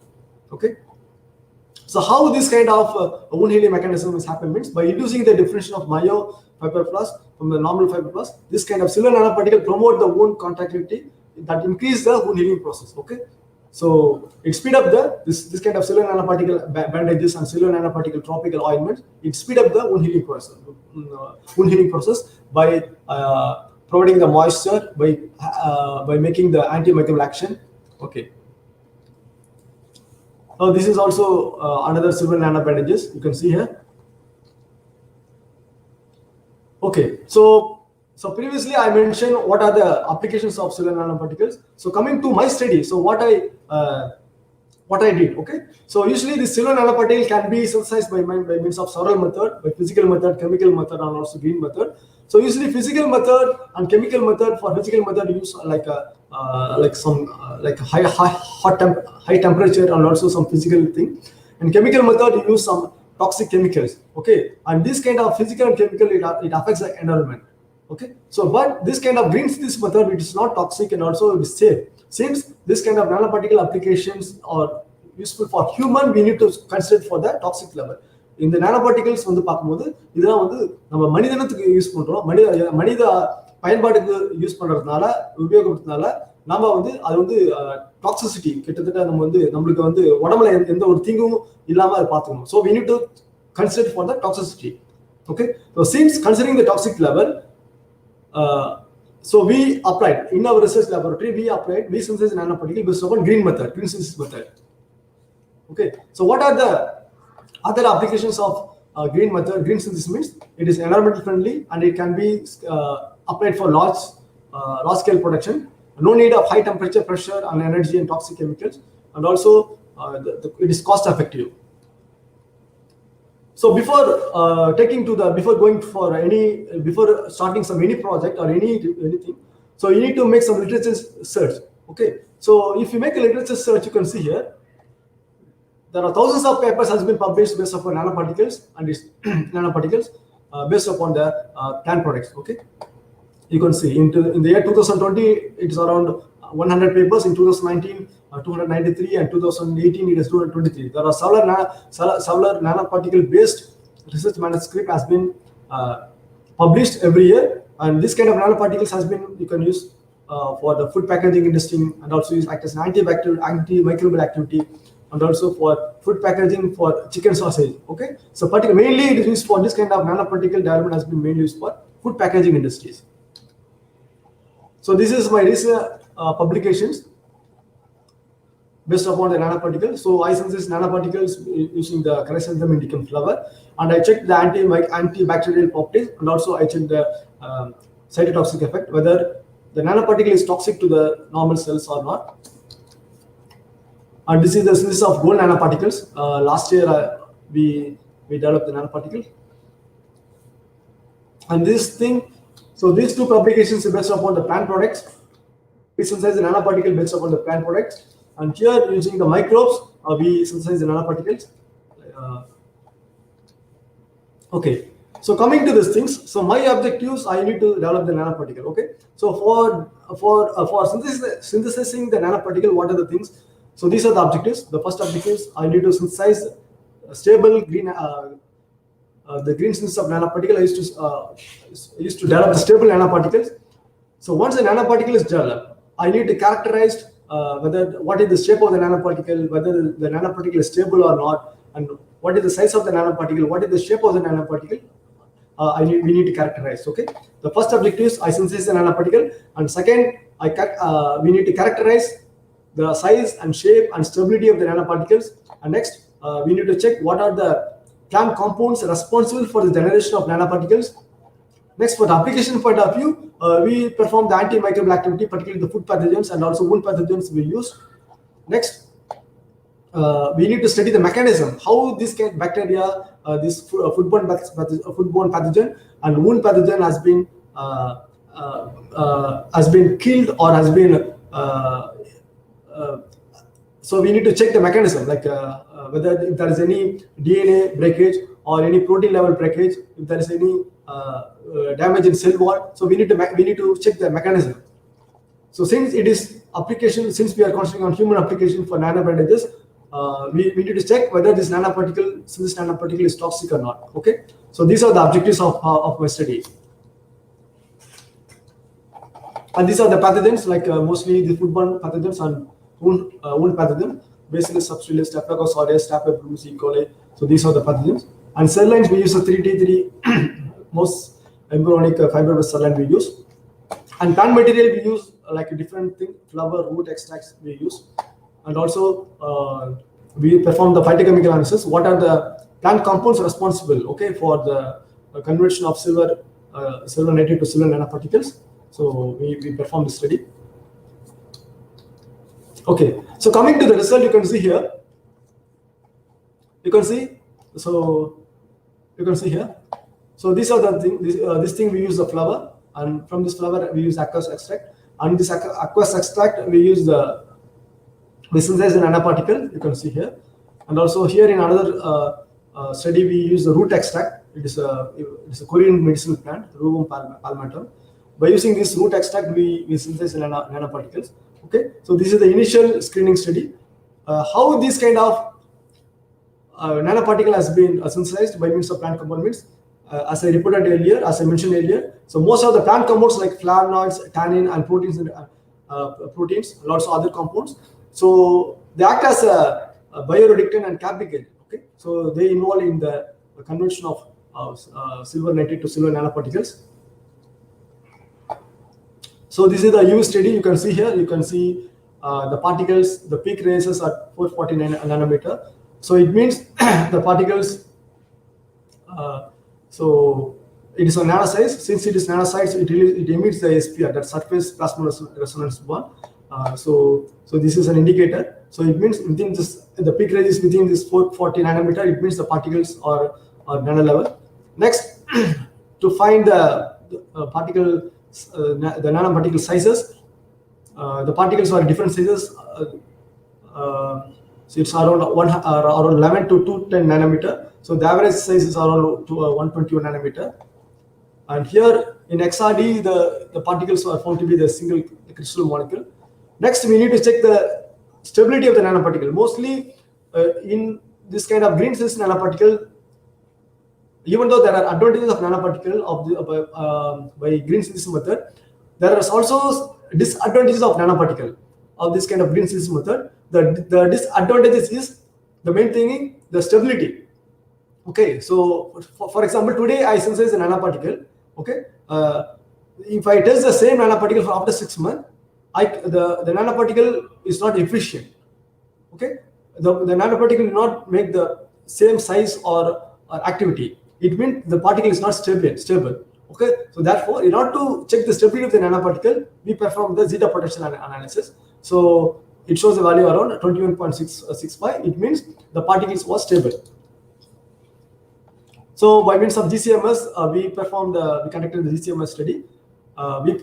Speaker 3: Okay. So how this kind of wound healing mechanism is happening means by inducing the differentiation of myofibroblast from the normal fibroblast, this kind of silver nanoparticle promote the wound contractility that increase the wound healing process. Okay, so it speed up this kind of silver nanoparticle bandages and silver nanoparticle topical ointments. It speed up the wound healing process by providing the moisture, by making the antimicrobial action. Okay. Now this is also another silver nano bandages. You can see here. Okay, so previously I mentioned what are the applications of silver nanoparticles. So coming to my study, so what I what I did. Okay, so usually the silver nanoparticle can be synthesized by means of several method, by physical method, chemical method, and also green method. So usually physical method and chemical method. For physical method, you use like some like high temperature and also some physical thing. And chemical method, you use some toxic chemicals. Okay, and this kind of physical and chemical, it affects the environment. Okay, so but this kind of green synthesis method, it is not toxic and also it is safe. Since this kind of nanoparticle applications are useful for human, we need to consider for the toxic level. இந்த nanoparticles வந்து பார்க்கும்போது இதெல்லாம் வந்து நம்ம மனிதனத்துக்கு use பண்றோம், மனித பயன்பாட்டுக்கு use பண்றதுனால, உபயோகப்படுத்துறதுனால நம்ம வந்து அது வந்து டாக்ஸிசிட்டி கிட்டத்தட்ட நம்ம வந்து நம்மளுக்கு வந்து உடம்புல எந்த ஒரு தீங்கும் இல்லாம அதை பார்த்துக்கணும். So we need to consider for the toxicity. Okay, so since considering the toxic level, so we applied in our research laboratory, we synthesized nanoparticle based upon green synthesis method. Okay, so what are the other applications of green method? Green synthesis means it is environmental friendly and it can be applied for large scale production. No need of high temperature, pressure, and energy and toxic chemicals, and also it is cost effective. So before starting any project or anything, so you need to make some literature search. Okay, so if you make a literature search, you can see here there are thousands of papers has been published based upon nanoparticles and its nanoparticles based upon the plant products. Okay, you can see in the year 2020 it is around 100 papers. In 2019 293, and 2018 it is 223. There are several nanoparticle based research manuscript has been published every year, and this kind of nanoparticles has been, you can use for the food packaging industry, and also use act as an antibacterial, antimicrobial activity, and also for food packaging for chicken sausage. Okay, so mainly it is used for this kind of nanoparticle development has been mainly used for food packaging industries. So this is my recent publications based upon the nanoparticle. So I synthesized nanoparticles using the chrysanthemum indicum flower, and I checked the antibacterial properties, and also I checked the cytotoxic effect, whether the nanoparticle is toxic to the normal cells or not. And this is the synthesis of gold nanoparticles. Last year we developed the nanoparticle, and this thing. So these two publications are based upon the plant products. We synthesize the nanoparticle based upon the plant products, and here using the microbes, we synthesize the nanoparticles. Okay, so coming to these things, so my objectives, I need to develop the nanoparticle. Okay, so for synthesizing the nanoparticle, what are the things? So these are the objectives. The first objectives, I need to synthesize stable green. The green synthesis of nanoparticle, I used to develop the stable nanoparticles. So once the nanoparticle is developed, I need to characterize what is the shape of the nanoparticle, whether the nanoparticle is stable or not, and what is the size of the nanoparticle, what is the shape of the nanoparticle. We need to characterize. Okay, the first objective is I synthesize the nanoparticle, and second, we need to characterize the size and shape and stability of the nanoparticles, and next we need to check what are the plant compounds responsible for the generation of nanoparticles. Next, for the application point of view, we perform the antimicrobial activity, particularly the food pathogens and also wound pathogens we use. Next, we need to study the mechanism, how this bacteria, this foodborne pathogen and wound pathogen has been killed or has been. So we need to check the mechanism, like whether if there is any DNA breakage or any protein level breakage, if there is any damage in cell wall. So we need to check the mechanism. So since it is application, since we are concentrating on human application for nano bandages, we need to check whether this nanoparticle is toxic or not. Okay, so these are the objectives of my study. And these are the pathogens, like mostly the foodborne pathogens and wound pathogen, basically Substillus, Staphylococcus aureus, Staphylococcus E. coli. So these are the pathogens. And cell lines, we use a 3T3 most embryonic fibrous cell line we use. And plant material we use like a different thing, flower, root extracts we use. And also we perform the phytochemical analysis. What are the plant compounds responsible, okay, for the conversion of silver native to silver nanoparticles? So we perform the study. Okay, so coming to the result, you can see here. You can see, so you can see here. So these are the thing. This thing we use the flower, and from this flower we use aqueous extract, and this aqueous extract we synthesize an nanoparticle. You can see here, and also here in another study we use the root extract. It is a Korean medicinal plant, Rubum palmatum. By using this root extract, we synthesize nanoparticles. Okay, so this is the initial screening study. How this kind of nanoparticle has been synthesized by means of plant components, as I reported earlier, as I mentioned earlier. So most of the plant compounds like flavonoids, tannin, and proteins, and lots of other compounds. So they act as a bioreductant and Kappa agent. Okay, so they involve in the conversion of silver nitrate to silver nanoparticles. So this is the UV study. You can see here. You can see the particles. The peak raises at 449 nanometer. So it means the particles. So it is a nano size. Since it is nano size, it emits the SPR, that surface plasma resonance bond. So this is an indicator. So it means within this, the peak range is within this 440 nanometer. It means the particles are nano level. Next, to find the particle, the nanoparticle sizes, the particles are different sizes. So it's around 11 to 210 nanometer. So the average size is around 121 nanometer. And here in XRD, the particles are found to be the single crystal molecule. Next, we need to check the stability of the nanoparticle. Mostly in this kind of green cells nanoparticle, even though there are advantages of nanoparticle by green synthesis method, there are also disadvantages of nanoparticle of this kind of green synthesis method. The disadvantages is the main thing, the stability. Okay, so for example, today I synthesize a nanoparticle. Okay, if I test the same nanoparticle for after 6 months, the nanoparticle is not efficient. Okay, the nanoparticle will not make the same size or activity. It means the particle is not stable. Okay, so therefore, in order to check the stability of the nanoparticle, we perform the zeta potential analysis. So it shows a value around 21.665. It means the particles was stable. So by means of GCMS, we conducted the GCMS study.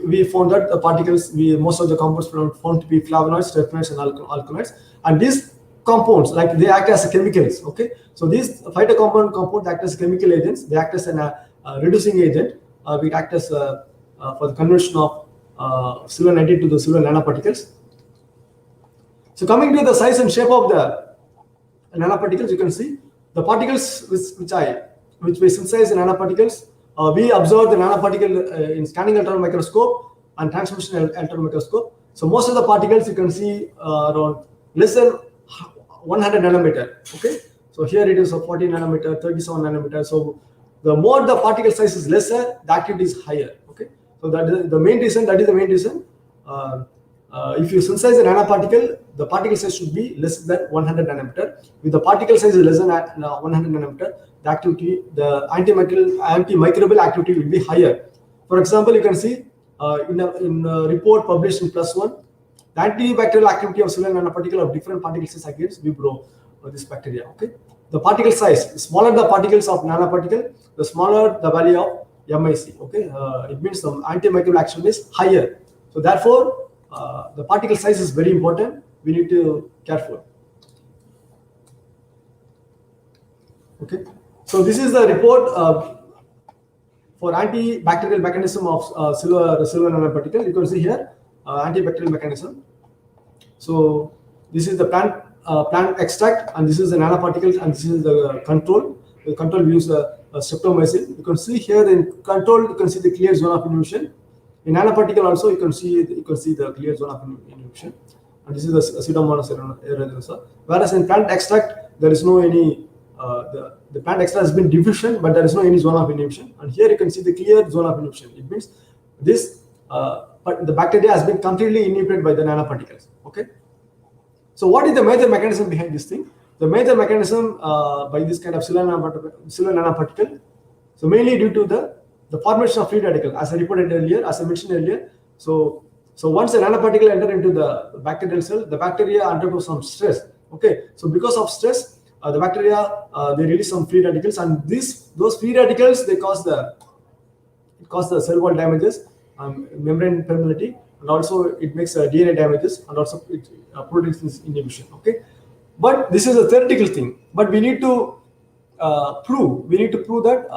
Speaker 3: We found that the particles, most of the compounds found to be flavonoids, terpenoids, and alkaloids. And these compounds, like they act as chemicals. Okay, so these compounds act as chemical agents. They act as a reducing agent. We act as for the conversion of silver nitrate to the silver nanoparticles. So coming to the size and shape of the nanoparticles, you can see the particles which we synthesize in nanoparticles. We observe the nanoparticle in scanning electron microscope and transmission electron microscope. So most of the particles you can see around less than 100 nanometer. Okay, so here it is a 40 nanometer, 37 nanometer. So the more the particle size is lesser, the activity is higher. Okay, so that is the main reason. If you synthesize a nanoparticle, the particle size should be less than 100 nanometer. If the particle size is less than 100 nanometer, the antimicrobial activity will be higher. For example, you can see in a report published in +1, the antibacterial activity of silver nanoparticle of different particle size against Vibrio or this bacteria. Okay, the particle size, the smaller the particles of nanoparticle, the smaller the value of MIC. Okay, it means the antimicrobial action is higher. So therefore, the particle size is very important. We need to be careful. Okay, so this is the report for antibacterial mechanism of silver nanoparticle. You can see here antibacterial mechanism. So this is the plant extract, and this is the nanoparticles, and this is the control. The control we use streptomycin. You can see here in control, you can see the clear zone of inhibition. In nanoparticle also, you can see the clear zone of inhibition, and this is the Pseudomonas aeruginosa. Whereas in plant extract, there is no any the plant extract has been diffusion, but there is no any zone of inhibition. And here you can see the clear zone of inhibition. It means this, but the bacteria has been completely inhibited by the nanoparticles. Okay. So what is the major mechanism behind this thing? The major mechanism by this kind of silver nanoparticle. So mainly due to the formation of free radical, as I reported earlier, as I mentioned earlier. So once a nanoparticle enter into the bacterial cell, the bacteria undergoes some stress. Okay, so because of stress, the bacteria, they release some free radicals, and those free radicals, they cause the cell wall damages, membrane permeability, and also it makes DNA damages, and also it protein synthesis inhibition. Okay, but this is a theoretical thing. But we need to prove that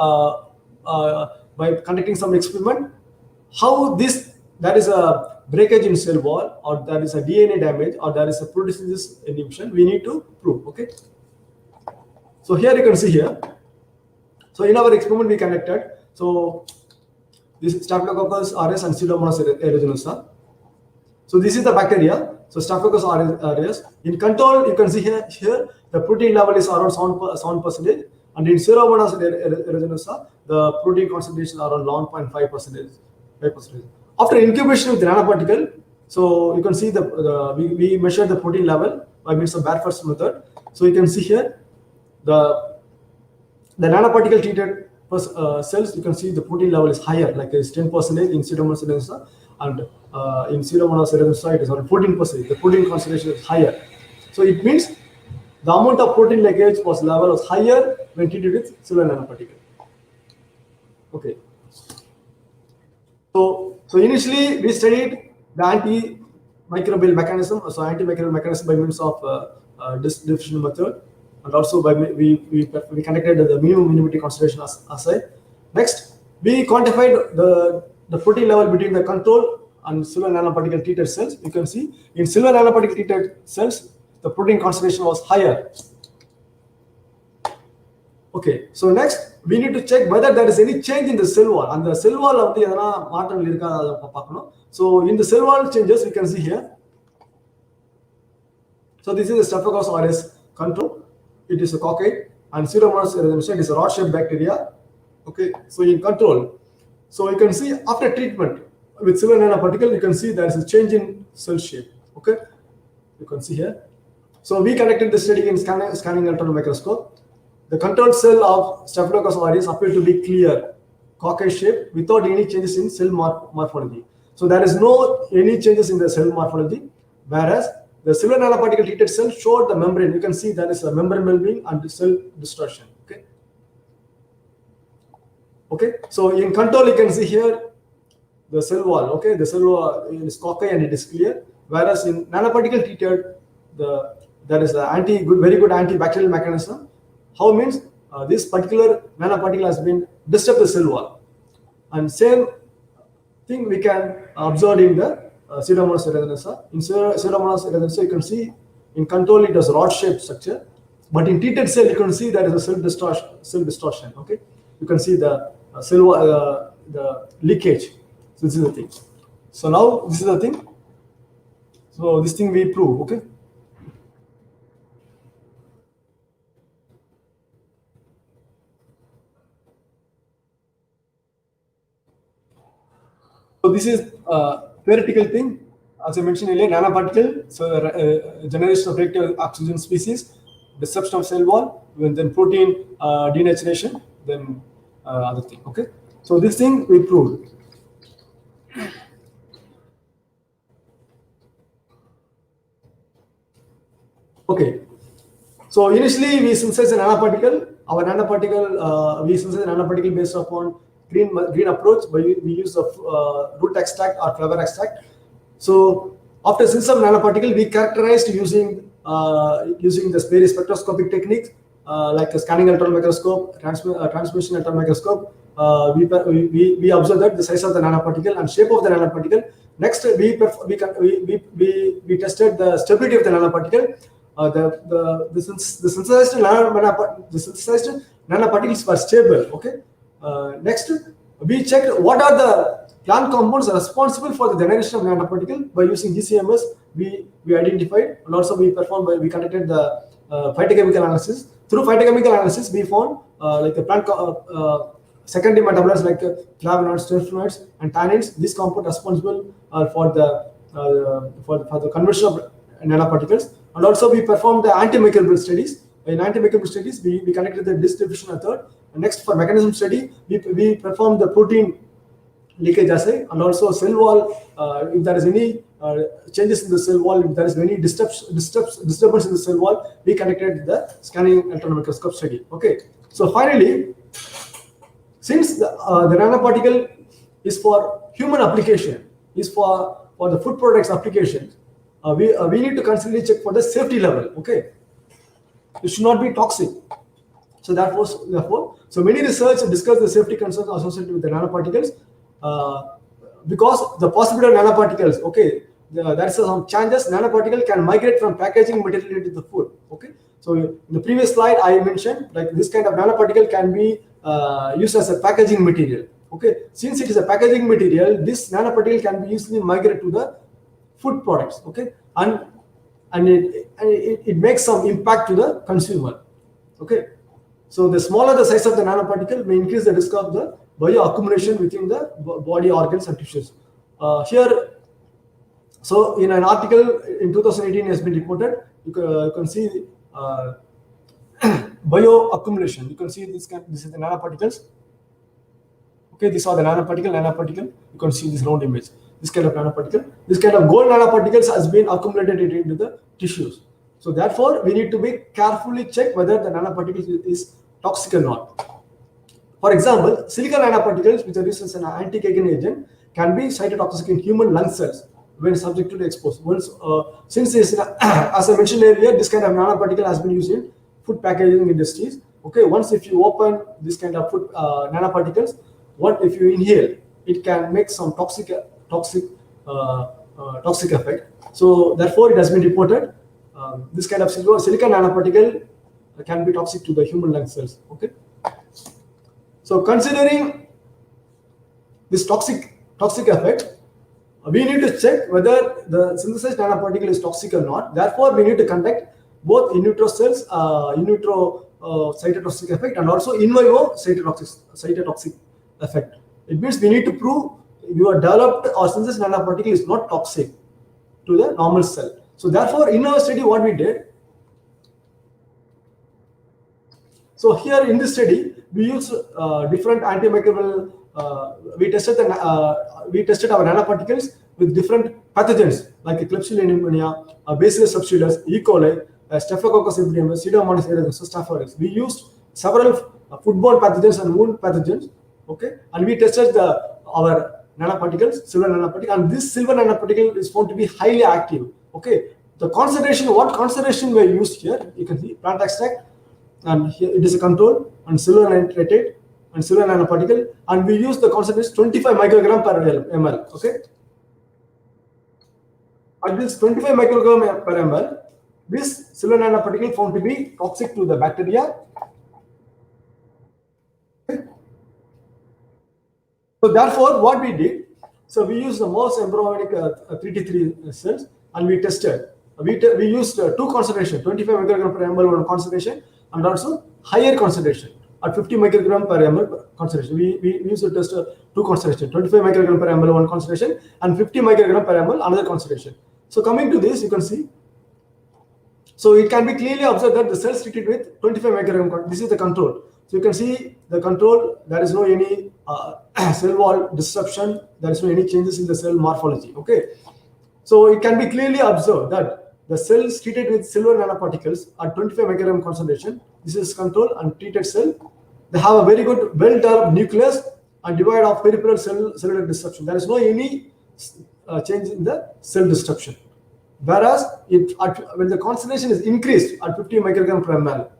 Speaker 3: by conducting some experiment, how there is a breakage in cell wall, or there is a DNA damage, or there is a protein synthesis inhibition. We need to prove. Okay. So here you can see here. So in our experiment we conducted. So this is Staphylococcus aureus and Pseudomonas aeruginosa. So this is the bacteria. So Staphylococcus aureus. In control, you can see here the protein level is around 7%, and in Pseudomonas aeruginosa, the protein concentration around 11.5%. After incubation with the nanoparticle, so you can see we measure the protein level by means of bare first method. So you can see here the nanoparticle treated cells, you can see the protein level is higher, like it's 10% in Pseudomonas aeruginosa, and in Pseudomonas aeruginosa it is around 14%. The protein concentration is higher. So it means the amount of protein leakage level was higher when treated with cellular nanoparticle. Okay. So initially we studied the antimicrobial mechanism, by means of diffusion method, and also we conducted the minimum inhibiting concentration assay. Next, we quantified the protein level between the control and cellular nanoparticle treated cells. You can see in cellular nanoparticle treated cells, the protein concentration was higher. Okay, so next we need to check whether there is any change in the cell wall, and the cell wall of the so in the cell wall changes, we can see here. So this is the Staphylococcus aureus control. It is a cocci, and Pseudomonas aeruginosa is a rod-shaped bacteria. Okay, so in control, so you can see after treatment with cellular nanoparticle, you can see there is a change in cell shape. Okay, you can see here. So we conducted the study in scanning electron microscope. The control cell of Staphylococcus aureus appeared to be clear, cocci shape, without any changes in cell morphology. So there is no any changes in the cell morphology, whereas the cellular nanoparticle treated cell showed the membrane. You can see there is a membrane well-being and cell distortion. Okay. So in control, you can see here the cell wall. Okay, the cell wall is cocci and it is clear. Whereas in nanoparticle treated, there is a very good antibacterial mechanism. How means this particular nanoparticle has been disturbed the cell wall, and same thing we can observe in the Pseudomonas aeruginosa. In Pseudomonas aeruginosa, you can see in control it has rod-shaped structure, but in treated cell you can see there is a cell distortion. Okay, you can see the cell the leakage. So this is the thing. So now this is the thing. So this thing we prove. Okay. So this is a theoretical thing. As I mentioned earlier, nanoparticle, so generation of reactive oxygen species, disruption of cell wall, then protein denaturation, then other thing. Okay, so this thing we proved. Okay, so initially we synthesize a nanoparticle. Our nanoparticle, we synthesize a nanoparticle based upon green approach, but we use the root extract or flower extract. So after synthesis of nanoparticle, we characterized using the various spectroscopic techniques like a scanning electron microscope, transmission electron microscope. We observe that the size of the nanoparticle and shape of the nanoparticle. Next, we tested the stability of the nanoparticle. The synthesized nanoparticles were stable. Okay. Next, we checked what are the plant compounds responsible for the generation of nanoparticle. By using GCMS, we identified, and also we conducted the phytochemical analysis. Through phytochemical analysis, we found like the plant secondary metabolites like flavonoids, terpenoids, and tannins. These compounds responsible for the conversion of nanoparticles. And also we performed the antimicrobial studies. In antimicrobial studies, we conducted the distribution method. And next, for mechanism study, we performed the protein leakage assay, and also cell wall. If there is any changes in the cell wall, if there is any disturbance in the cell wall, we conducted the scanning electron microscope study. Okay, so finally, since the nanoparticle is for human application, is for the food products application, we need to constantly check for the safety level. Okay, it should not be toxic. So therefore, so many research discuss the safety concerns associated with the nanoparticles, because the possibility of nanoparticles. Okay, there is some chances nanoparticle can migrate from packaging material into the food. Okay, so in the previous slide I mentioned like this kind of nanoparticle can be used as a packaging material. Okay, since it is a packaging material, this nanoparticle can be easily migrate to the food products. Okay, and it makes some impact to the consumer. Okay, so the smaller the size of the nanoparticle may increase the risk of the bioaccumulation within the body organs and tissues. Here, so in an article in 2018 has been reported, you can see bioaccumulation. You can see this is the nanoparticles. Okay, these are the nanoparticle. You can see this round image. This kind of nanoparticle, this kind of gold nanoparticles has been accumulated into the tissues. So therefore, we need to be carefully check whether the nanoparticle is toxic or not. For example, silicon nanoparticles, which are used as an anti-aging agent, can be cytotoxic in human lung cells when subjected to exposure. Once, since this, as I mentioned earlier, this kind of nanoparticle has been used in food packaging industries. Okay, once if you open this kind of food nanoparticles, what if you inhale, it can make some toxic effect. So therefore, it has been reported this kind of silicon nanoparticle can be toxic to the human lung cells. Okay, so considering this toxic effect, we need to check whether the synthesized nanoparticle is toxic or not. Therefore, we need to conduct both in vitro cells, in vitro cytotoxic effect, and also in vivo cytotoxic effect. It means we need to prove your developed or synthesized nanoparticle is not toxic to the normal cell. So therefore, in our study, what we did, so here in this study, we use different antimicrobial. We tested our nanoparticles with different pathogens like Klebsiella pneumonia, Bacillus subtilis, E. coli, Staphylococcus epidermidis, Pseudomonas aeruginosa, Staph aureus. We used several foodborne pathogens and wound pathogens. Okay, and we tested our nanoparticles, silver nanoparticle, and this silver nanoparticle is found to be highly active. Okay, the concentration, what concentration we used here, you can see plant extract, and here it is a control, and silver nitrate and silver nanoparticle, and we use the concentration 25 microgram per ml. Okay, at this 25 microgram per ml, this silver nanoparticle found to be toxic to the bacteria. So therefore, what we did, so we used the most embryonic 3T3 cells, and we tested. We used two concentration, 25 microgram per ml one concentration, and also higher concentration at 50 microgram per ml concentration. We used to test two concentration, 25 microgram per ml one concentration, and 50 microgram per ml another concentration. So coming to this, you can see. So it can be clearly observed that the cells treated with 25 microgram. This is the control. So you can see the control. There is no any cell wall disruption. There is no any changes in the cell morphology. Okay. So it can be clearly observed that the cells treated with silver nanoparticles at 25 microgram concentration, this is control and treated cell, they have a very good well-developed nucleus and devoid of peripheral cellular disruption. There is no any change in the cell disruption. Whereas when the concentration is increased at 50 microgram per ml,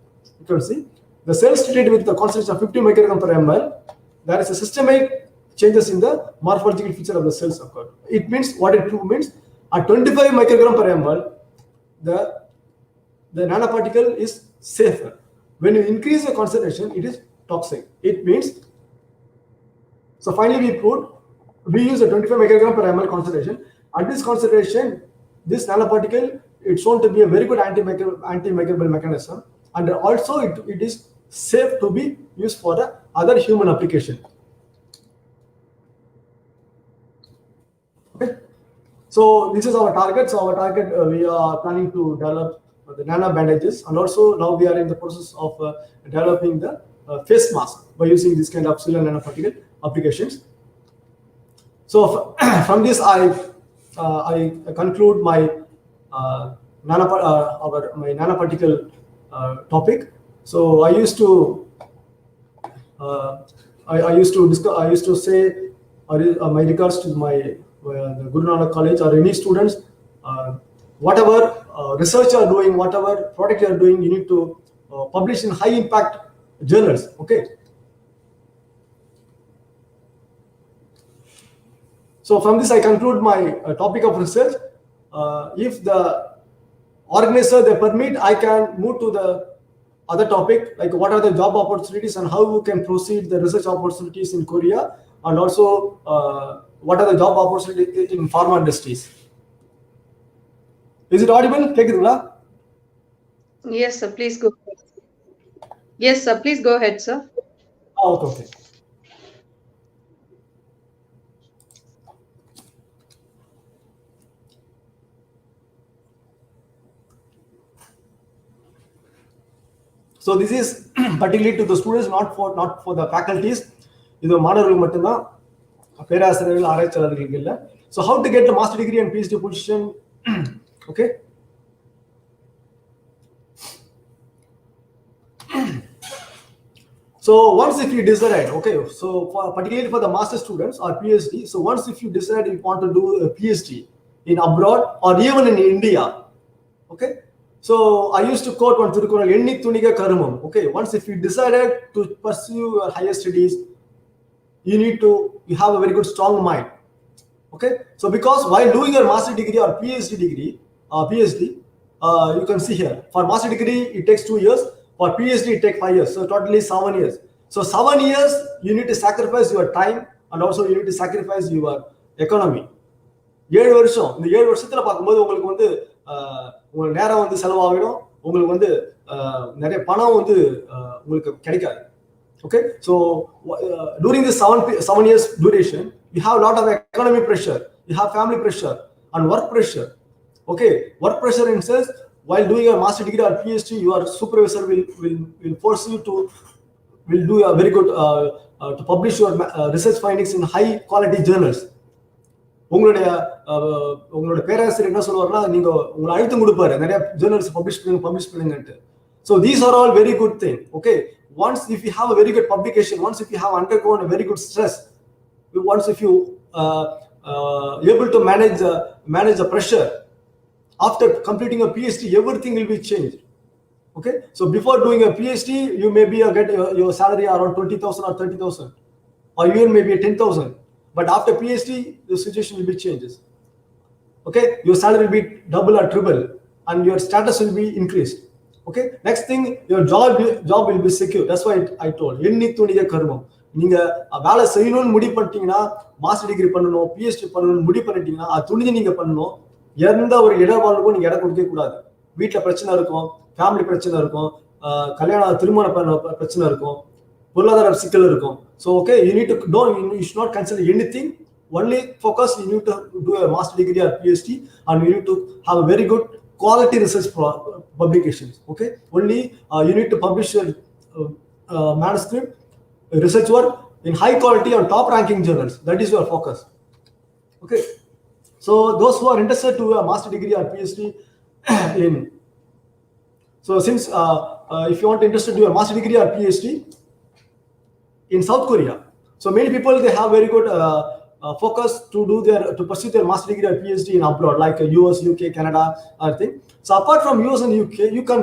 Speaker 3: you can see the cells treated with the concentration of 50 microgram per ml, there is a systemic changes in the morphological feature of the cells occurred. It means what it means at 25 microgram per ml, the nanoparticle is safer. When you increase the concentration, it is toxic. It means, so finally we proved, we use a 25 microgram per ml concentration. At this concentration, this nanoparticle, it's shown to be a very good antimicrobial mechanism, and also it is safe to be used for the other human application. Okay. So this is our target. So our target, we are planning to develop the nano bandages, and also now we are in the process of developing the face mask by using this kind of silver nanoparticle applications. So from this, I I conclude my my nanoparticle topic. So I used to discuss. I used to say my regards to my the Guru Nanak College or any students. Whatever research you are doing, whatever product you are doing, you need to publish in high impact journals. Okay. So from this, I conclude my topic of research. If the organizer they permit, I can move to the other topic, like what are the job opportunities and how we can proceed the research opportunities in Korea, and also what are the job opportunities in pharma industries. Is it audible? கேக்குதுங்களா?
Speaker 1: Yes, sir. Please go ahead. Yes, sir. Please go ahead, sir.
Speaker 3: Okay, okay. So this is particularly to the students, not for the faculties. இது மாணவர்கள் மட்டும்தான், பேராசிரியர்கள் ஆராய்ச்சியாளர்களுக்கு இல்லை. So how to get the master degree and PhD position? Okay. So once if you decide, okay, so particularly for the master students or PhD, so once if you decide you want to do a PhD in abroad or even in India, okay. So I used to quote one Coronal, "Enni thuniga karumam." Okay, once if you decided to pursue your higher studies, you have a very good strong mind. Okay, so because while doing your master degree or PhD, you can see here for master degree it takes 2 years, for PhD it takes 5 years, so totally 7 years. So 7 years you need to sacrifice your time and also you need to sacrifice your economy. 7 வருஷம், இந்த 7 வருஷத்துல பார்க்கும்போது உங்களுக்கு வந்து உங்களுக்கு நேரம் வந்து செலவாகிடும், உங்களுக்கு வந்து நிறைய பணம் வந்து உங்களுக்கு கிடைக்காது. Okay, so during this 7 years duration, you have a lot of economic pressure, you have family pressure and work pressure. Okay, work pressure in sense, while doing your master degree or PhD, your supervisor will force you to do a very good to publish your research findings in high quality journals. உங்களோட பேராசிரியர் என்ன சொல்லுவாருன்னா, நீங்க உங்களை அழுத்தம் கொடுப்பாரு, நிறைய journals publish பண்ணுங்கன்ட்டு. So these are all very good thing. Okay, once if you have a very good publication, once if you have undergone a very good stress, once if you able to manage the pressure, after completing a PhD everything will be changed. Okay, so before doing a PhD you maybe get your salary around 20,000 or 30,000 or even maybe 10,000, but after PhD the situation will be changes. Okay, your salary will be double or triple and your status will be increased. Okay, next thing, your job will be secure. That's why I told enni thuniga karumam. நீங்க வேலை செய்யணும்னு முடிவு பண்ணிட்டீங்கன்னா, master degree பண்ணணும், PhD பண்ணணும்னு முடிவு பண்ணிட்டீங்கன்னா அது துணிஞ்சு நீங்க பண்ணணும். எந்த ஒரு இடர்பாடுக்கும் நீங்க இடம் கொடுக்க கூடாது. வீட்டுல பிரச்சனை இருக்கும், ஃபேமிலி பிரச்சனை இருக்கும், திருமண பிரச்சனை இருக்கும், பொருளாதார சிக்கல் இருக்கும். So okay, you should not consider anything, only focus. You need to do a master degree or PhD and you need to have a very good quality research publications. Okay, only you need to publish your manuscript, research work in high quality on top ranking journals. That is your focus. Okay, so those who are interested to a master degree or PhD in, so since if you want to interested to do a master degree or PhD in South Korea, so many people they have very good focus to pursue their master degree or PhD in abroad, like US, UK, Canada, everything. So apart from US and UK, you can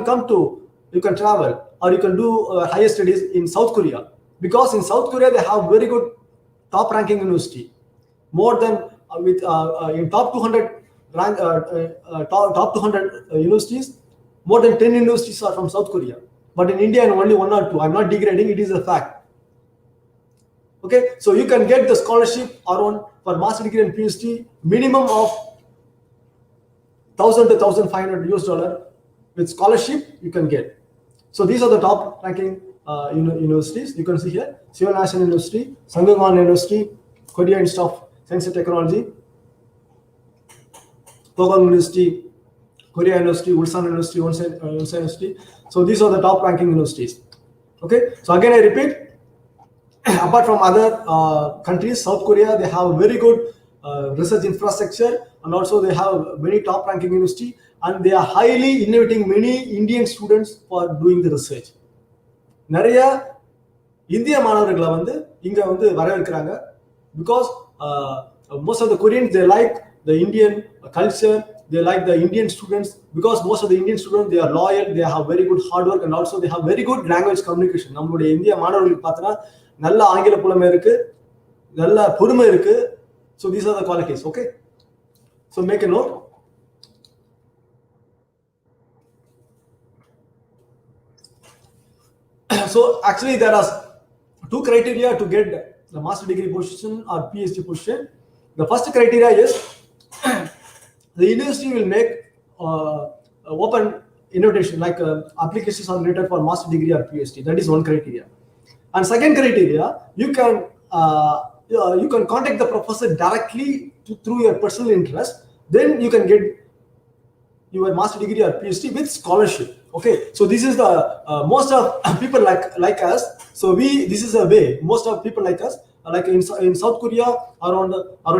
Speaker 3: travel or you can do higher studies in South Korea, because in South Korea they have very good top ranking university, more than in top 200 rank top 200 universities, more than 10 universities are from South Korea. But in India only 1 or 2. I'm not degrading, it is a fact. Okay, so you can get the scholarship around for master degree and PhD minimum of $1,000 to $1,500 with scholarship you can get. So these are the top ranking universities. You can see here: Seoul National University, Sangwon University, Korea Institute of Science and Technology, Pogong University, Korea University, Ulsan University, Ulsan University. So these are the top ranking universities. Okay, so again I repeat, apart from other countries, South Korea they have very good research infrastructure and also they have many top ranking university, and they are highly innovating many Indian students for doing the research. நிறைய இந்திய மாணவர்களை வந்து இங்க வந்து வரவேற்கிறாங்க. Because most of the Koreans, they like the Indian culture, they like the Indian students, because most of the Indian students, they are loyal, they have very good hard work, and also they have very good language communication. நம்மளுடைய இந்திய மாணவர்களுக்கு பார்த்தா நல்ல ஆங்கில புலமை இருக்கு, நல்ல பொறுமை இருக்கு. So these are the qualities. Okay, so make a note. So actually there are two criteria to get the master degree position or PhD position. The first criteria is the university will make open invitation, like applications are related for master degree or PhD. That is one criteria. And second criteria, you can contact the professor directly through your personal interest. Then you can get your master degree or PhD with scholarship. Okay, so this is the most of people like us. So this is a way most of people like us, like in South Korea, around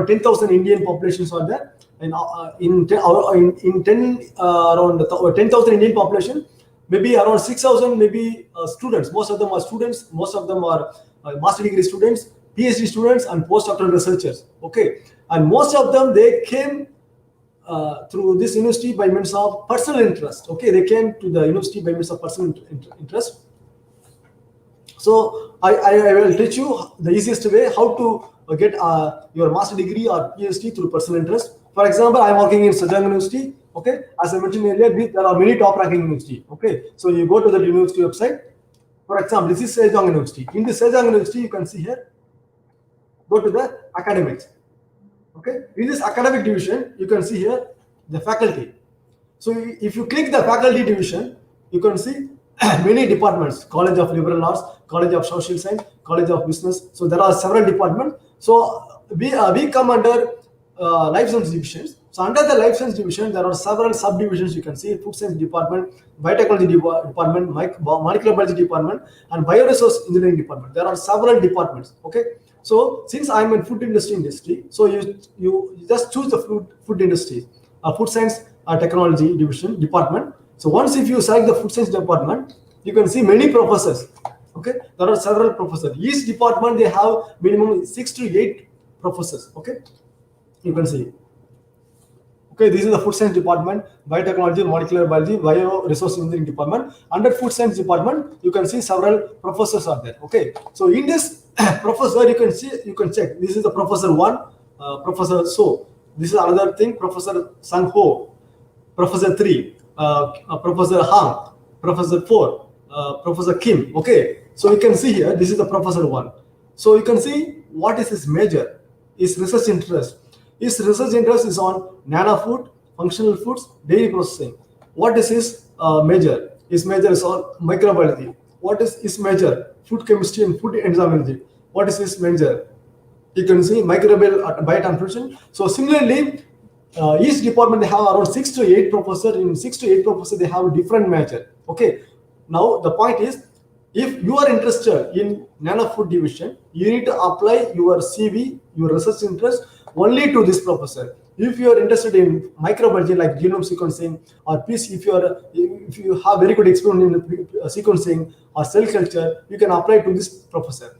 Speaker 3: 10,000 Indian populations are there, and around 10,000 Indian population, maybe around 6,000 maybe students. Most of them are students, most of them are master degree students, PhD students, and postdoctoral researchers. Okay, and most of them, they came through this university by means of personal interest. Okay, they came to the university by means of personal interest. So I will teach you the easiest way how to get your master degree or PhD through personal interest. For example, I am working in Sejong University. Okay, as I mentioned earlier, there are many top ranking university. Okay, so you go to the university website. For example, this is Sejong University. In the Sejong University, you can see here, go to the academics. Okay, in this academic division, you can see here the faculty. So if you click the faculty division, you can see many departments: College of Liberal Arts, College of Social Science, College of Business. So there are several departments. So we come under life science divisions. So under the life science division, there are several subdivisions. You can see food science department, biotechnology department, molecular biology department, and bioresource engineering department. There are several departments. Okay, so since I'm in food industry, so you just choose the food industry, food science technology department. So once if you select the food science department, you can see many professors. Okay, there are several professors. Each department, they have minimum 6 to 8 professors. Okay, you can see. Okay, this is the food science department, biotechnology, molecular biology, bioresource engineering department. Under food science department, you can see several professors are there. Okay, so in this professor, you can check. This is the professor 1, Professor So. This is another thing, Professor Sang Ho, Professor 3, Professor Hang, Professor 4, Professor Kim. Okay, so you can see here, this is the Professor 1. So you can see what is his major, his research interest. His research interest is on nano food, functional foods, dairy processing. What is his major? His major is on microbiology. What is his major? Food chemistry and food enzymatology. What is his major? You can see microbial diet and nutrition. So similarly, each department, they have around 6 to 8 professors. In 6 to 8 professors, they have a different major. Okay, now the point is, if you are interested in nano food division, you need to apply your CV, your research interest, only to this professor. If you are interested in microbiology, like genome sequencing, or please, if you have very good experience in sequencing or cell culture, you can apply to this professor.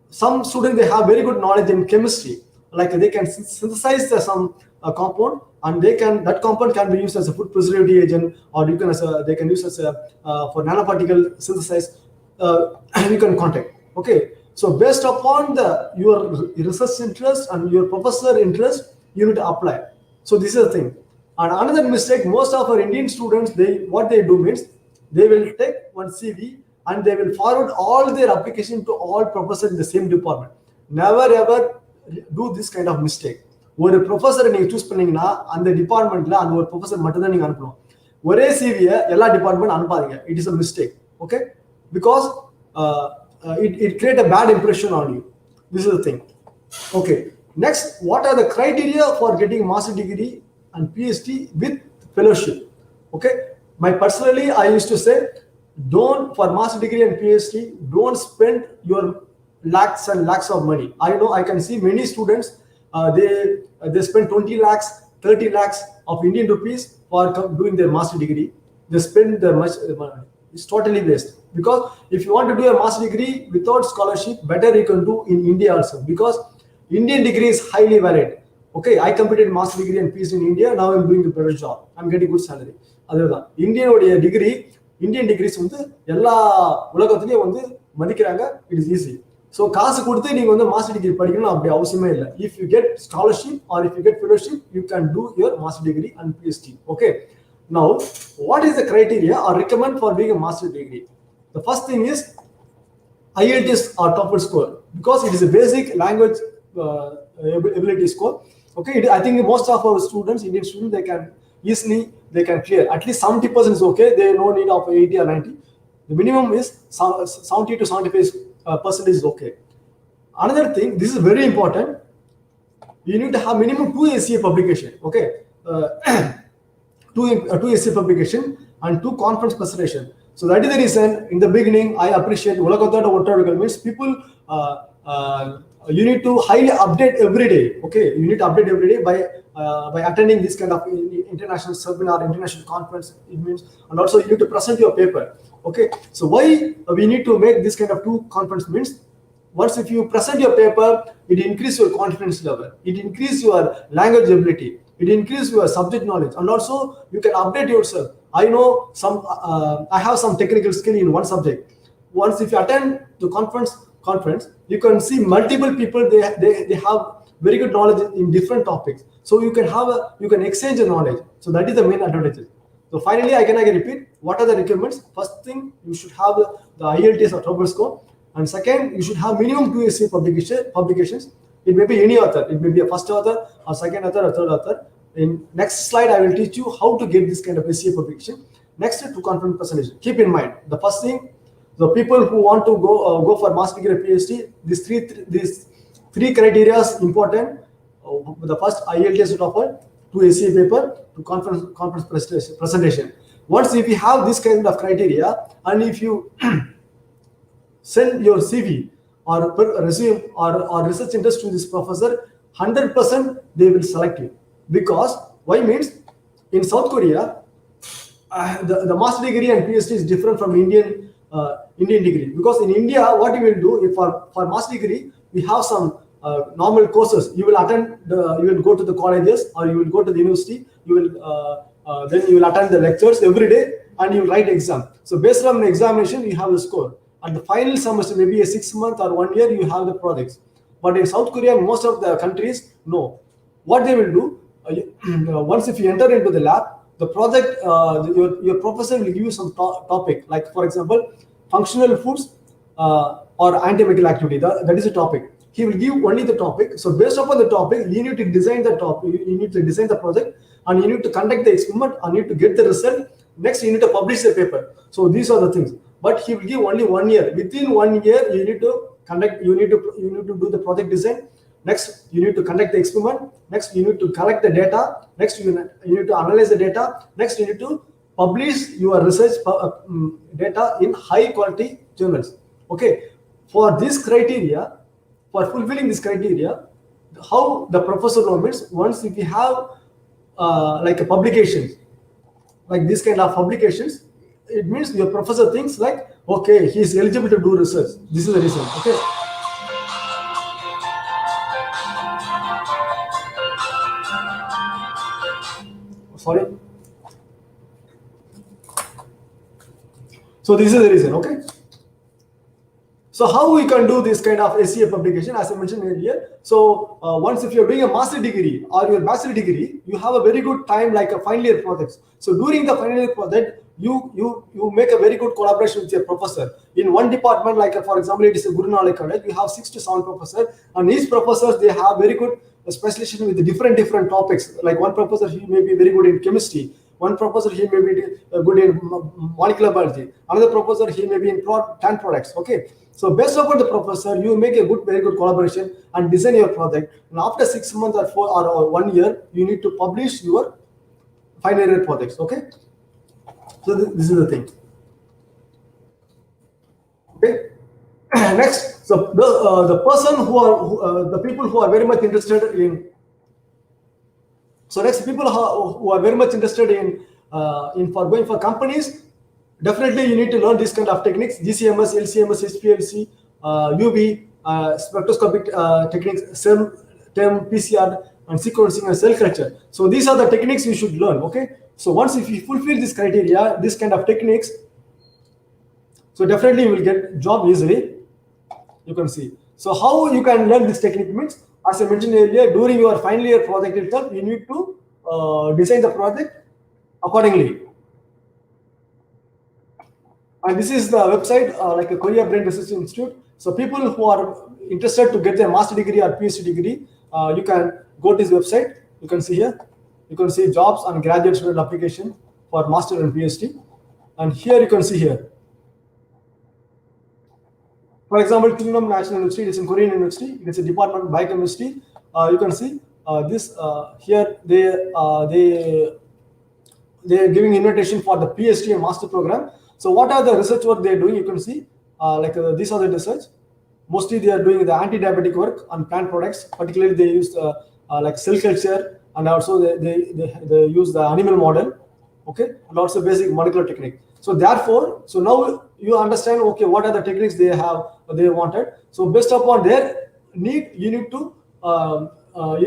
Speaker 3: Some students, they have very good knowledge in chemistry, like they can synthesize some compound, and that compound can be used as a food preservative agent, or they can use as for nanoparticle synthesis. You can contact. Okay, so based upon your research interest and your professor interest, you need to apply. So this is the thing. And another mistake, most of our Indian students, what they do means, they will take one CV and they will forward all their application to all professors in the same department. Never ever do this kind of mistake. ஒரு ப்ரொஃபஸரை நீங்க choose பண்ணீங்கன்னா அந்த டிபார்ட்மெண்ட்ல அந்த ஒரு professor மட்டும் தான் நீங்க அனுப்பணும். ஒரே சிவியை எல்லா டிபார்ட்மெண்ட் அனுப்பாதீங்க. It is a mistake. Okay, because it create a bad impression on you. This is the thing. Okay, next, what are the criteria for getting master degree and PhD with fellowship? Okay, personally, I used to say, for master degree and PhD, don't spend your lakhs of money. I know, I can see many students, they spend 20 lakhs 30 lakhs of Indian rupees for doing their master degree. They spend their much money. It's totally waste. Because if you want to do a master degree without scholarship, better you can do in India also. Because Indian degree is highly valid. Okay, I completed master degree and PhD in India. Now I'm doing a better job. I'm getting good salary. அதுதான் இந்தியனுடைய degree Indian decrease வந்து எல்லா உலகத்துலயும் வந்து மதிக்கிறாங்க. It is easy. So காசு கொடுத்து நீங்க வந்து மாஸ்டர் டிகிரி படிக்கணும் அப்படி அவசியமே இல்லை. If you get scholarship or if you get fellowship you can do your master degree and PhD. Okay, now what is the criteria or recommend for doing a master degree? The first thing is IELTS or TOEFL score, because it is a basic language ability score. Okay, I think most of our students, Indian students, they can easily clear at least 70% is okay. They no need of 80 or 90. The minimum is 70 to 75% is okay. Another thing, this is very important, you need to have minimum 2 SCA publication. Okay, two essay publication and 2 conference presentation. So that is the reason in the beginning I appreciate Velachery means people you need to highly update every day. Okay, you need to update every day by attending this kind of international seminar, international conference. It means, and also you need to present your paper. Okay, so why we need to make this kind of 2 conference means, once if you present your paper, it increase your confidence level, it increase your language ability, it increase your subject knowledge, and also you can update yourself. I know I have some technical skill in one subject. Once if you attend the conference, you can see multiple people, they have very good knowledge in different topics. So you can exchange your knowledge. So that is the main advantage. So finally, I can repeat, what are the requirements? First thing, you should have the IELTS or TOEFL score. And second, you should have minimum 2 essay publications. It may be any author. It may be a first author, or second author, or third author. In next slide, I will teach you how to get this kind of essay publication. Next, to conference presentation. Keep in mind, the first thing, the people who want to go for master degree or PhD, these three criteria is important. The first, IELTS to offer, 2 essay paper, to conference presentation. Once if you have this kind of criteria, and if you send your CV or resume or research interest to this professor, 100% they will select you. Because why means, in South Korea, the master degree and PhD is different from Indian degree. Because in India, what you will do, if for master degree, we have some normal courses. You will attend, you will go to the colleges or you will go to the university. You will then you will attend the lectures every day and you will write exam. So based on the examination, you have the score. At the final semester, maybe a 6 month or 1 year, you have the projects. But in South Korea, most of the countries, no. What they will do, once if you enter into the lab, the project, your professor will give you some topic, like for example, functional foods or antimicrobial activity. That is a topic. He will give only the topic. So based upon the topic, you need to design the topic. You need to design the project, and you need to conduct the experiment, and you need to get the result. Next, you need to publish the paper. So these are the things. But he will give only 1 year. Within 1 year, you need to conduct. You need to do the project design. Next, you need to conduct the experiment. Next, you need to collect the data. Next, you need to analyze the data. Next, you need to publish your research data in high quality journals. Okay, for this criteria, for fulfilling this criteria, how the professor knows, once if you have like a publication, like this kind of publications, it means your professor thinks like, okay, he is eligible to do research. This is the reason. Okay. Sorry. So this is the reason. Okay. So how we can do this kind of SCA publication, as I mentioned earlier. So once if you're doing a master degree or your bachelor degree, you have a very good time, like a final year projects. So during the final year project, you make a very good collaboration with your professor. In one department, like for example, it is a Coronal college, you have 6 to 7 professors, and each professors, they have very good specialization with different topics. Like one professor, he may be very good in chemistry. One professor, he may be good in molecular biology. Another professor, he may be in plant products. Okay. So based upon the professor, you make a very good collaboration and design your project. And after 6 months or 4 or 1 year, you need to publish your final year projects. Okay. So this is the thing. Okay. Next, so the person the people who are very much interested in So next, people who are very much interested in for going for companies, definitely you need to learn this kind of techniques: GCMS, LCMS, HPLC, UV, spectroscopic techniques, cell, TEM, PCR, and sequencing and cell culture. So these are the techniques you should learn. Okay. So once if you fulfill this criteria, this kind of techniques, so definitely you will get job easily. You can see. So how you can learn this technique means, as I mentioned earlier, during your final year project itself, you need to design the project accordingly. And this is the website, like a Korea Brain Research Institute. So people who are interested to get their master degree or PhD degree, you can go to this website. You can see here. You can see jobs and graduate student application for master and PhD. And here you can see here. For example, Kingdom National University, it's in Korean University. It's a department of biochemistry. You can see this here. They are giving invitation for the PhD and master program. So what are the research work they are doing? You can see these are the research. Mostly they are doing the anti-diabetic work on plant products. Particularly they use like cell culture, and also they use the animal model. Okay, and also basic molecular technique. So therefore, so now you understand, okay, what are the techniques they wanted. So based upon their need, you need to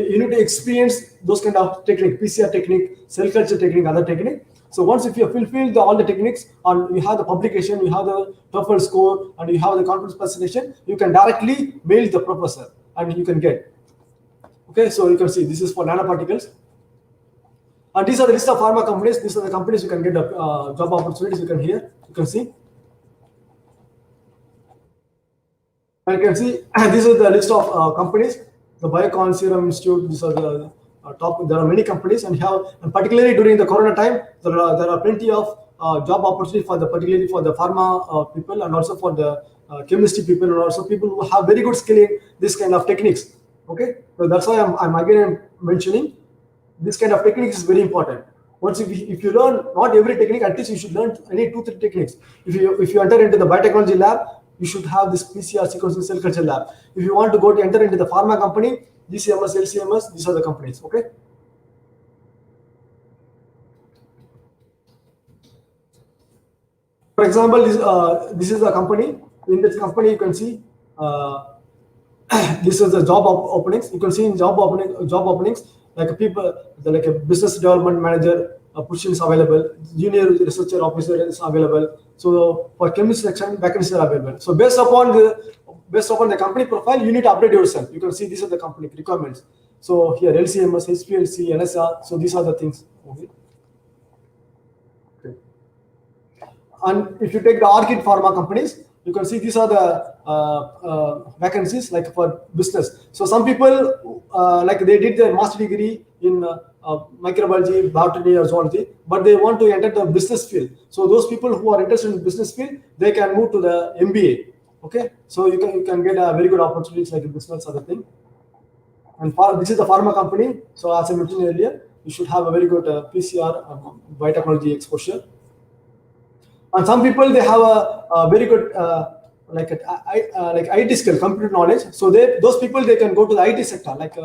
Speaker 3: you need to experience those kind of technique, PCR technique, cell culture technique, other technique. So once if you fulfill all the techniques and you have the publication, you have the TOEFL score, and you have the conference presentation, you can directly mail the professor and you can get. Okay, so you can see this is for nanoparticles. And these are the list of pharma companies. These are the companies you can get job opportunities. You can hear, you can see. And you can see this is the list of companies. The Biocon Serum Institute. These are the top. There are many companies, and particularly during the Corona time, there are plenty of job opportunities for particularly for the pharma people, and also for the chemistry people, and also people who have very good skill in this kind of techniques. Okay, so that's why I'm again mentioning this kind of techniques is very important. Once if you learn not every technique, at least you should learn any 2-3 techniques. If you enter into the biotechnology lab, you should have this PCR sequencing cell culture lab. If you want to go to enter into the pharma company, GCMS, LCMS, these are the companies. Okay. For example, this is a company. In this company, you can see this is the job openings. You can see in job openings, like people, like a business development manager position is available, junior researcher officer is available. So for chemist section, vacancies are available. So based upon the company profile, you need to update yourself. You can see these are the company requirements. So here LCMS, HPLC, NSR. So these are the things. Okay. And if you take the Orchid Pharma companies, you can see these are the vacancies like for business. So some people like they did their master degree in microbiology, botany, or zoology, but they want to enter the business field. So those people who are interested in business field, they can move to the MBA. Okay, so you can get a very good opportunities like business other thing. And this is the pharma company. So as I mentioned earlier, you should have a very good PCR biotechnology exposure. And some people they have a very good like IT skill, computer knowledge. So those people they can go to the IT sector like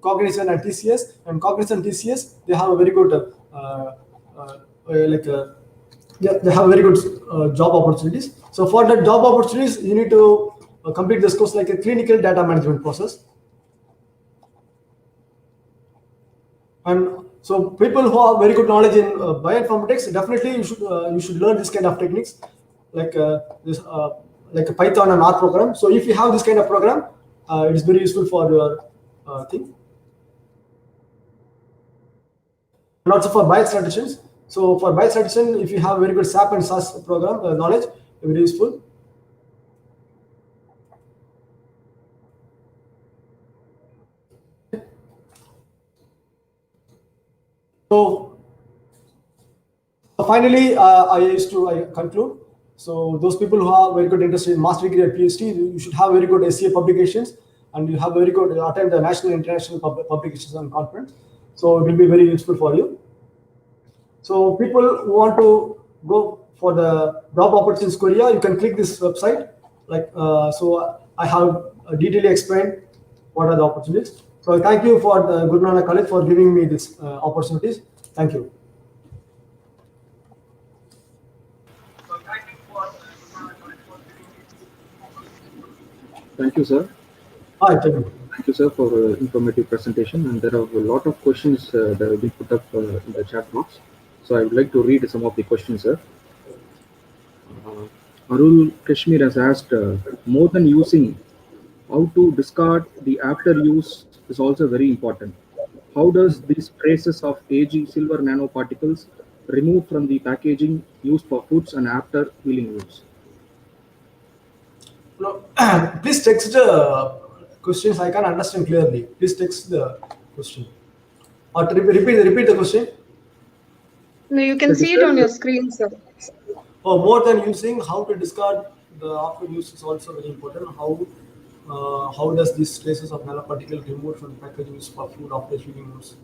Speaker 3: Cognizant and TCS. And Cognizant and TCS they have a very good they have very good job opportunities. So for that job opportunities, you need to complete this course like a clinical data management process. And so people who have very good knowledge in bioinformatics, definitely you should learn this kind of techniques like this like a Python and R program. So if you have this kind of program, it is very useful for your thing. And also for biostatisticians. So for biostatistician, if you have very good SAP and SAS program knowledge, very useful. So finally, I conclude. So those people who have very good interest in master degree or PhD, you should have very good SCA publications, and you have very good attend the national and international publications and conference. So it will be very useful for you. So people who want to go for the job opportunities in Korea, you can click this website. Like so, I have detailedly explained what are the opportunities. So thank you for the Guru Nanak College for giving me this opportunities. Thank you.
Speaker 2: Thank you, sir.
Speaker 3: Hi, tell me.
Speaker 2: Thank you, sir, for informative presentation. And there are a lot of questions that have been put up in the chat box. So I would like to read some of the questions, sir. Uh, Arul Kashmir has asked, more than using, how to discard the after use is also very important. How does these traces of AG silver nanoparticles removed from the packaging used for foods and after healing use?
Speaker 3: No, please text the questions. I can't understand clearly. Please text the question. Or repeat the question.
Speaker 1: No, you can
Speaker 2: So it
Speaker 1: see it on your
Speaker 2: says,
Speaker 1: screen, sir.
Speaker 3: Oh, more than using, how to discard the after use is also very important. How does these traces of nanoparticle removed from packaging used for food after heating use?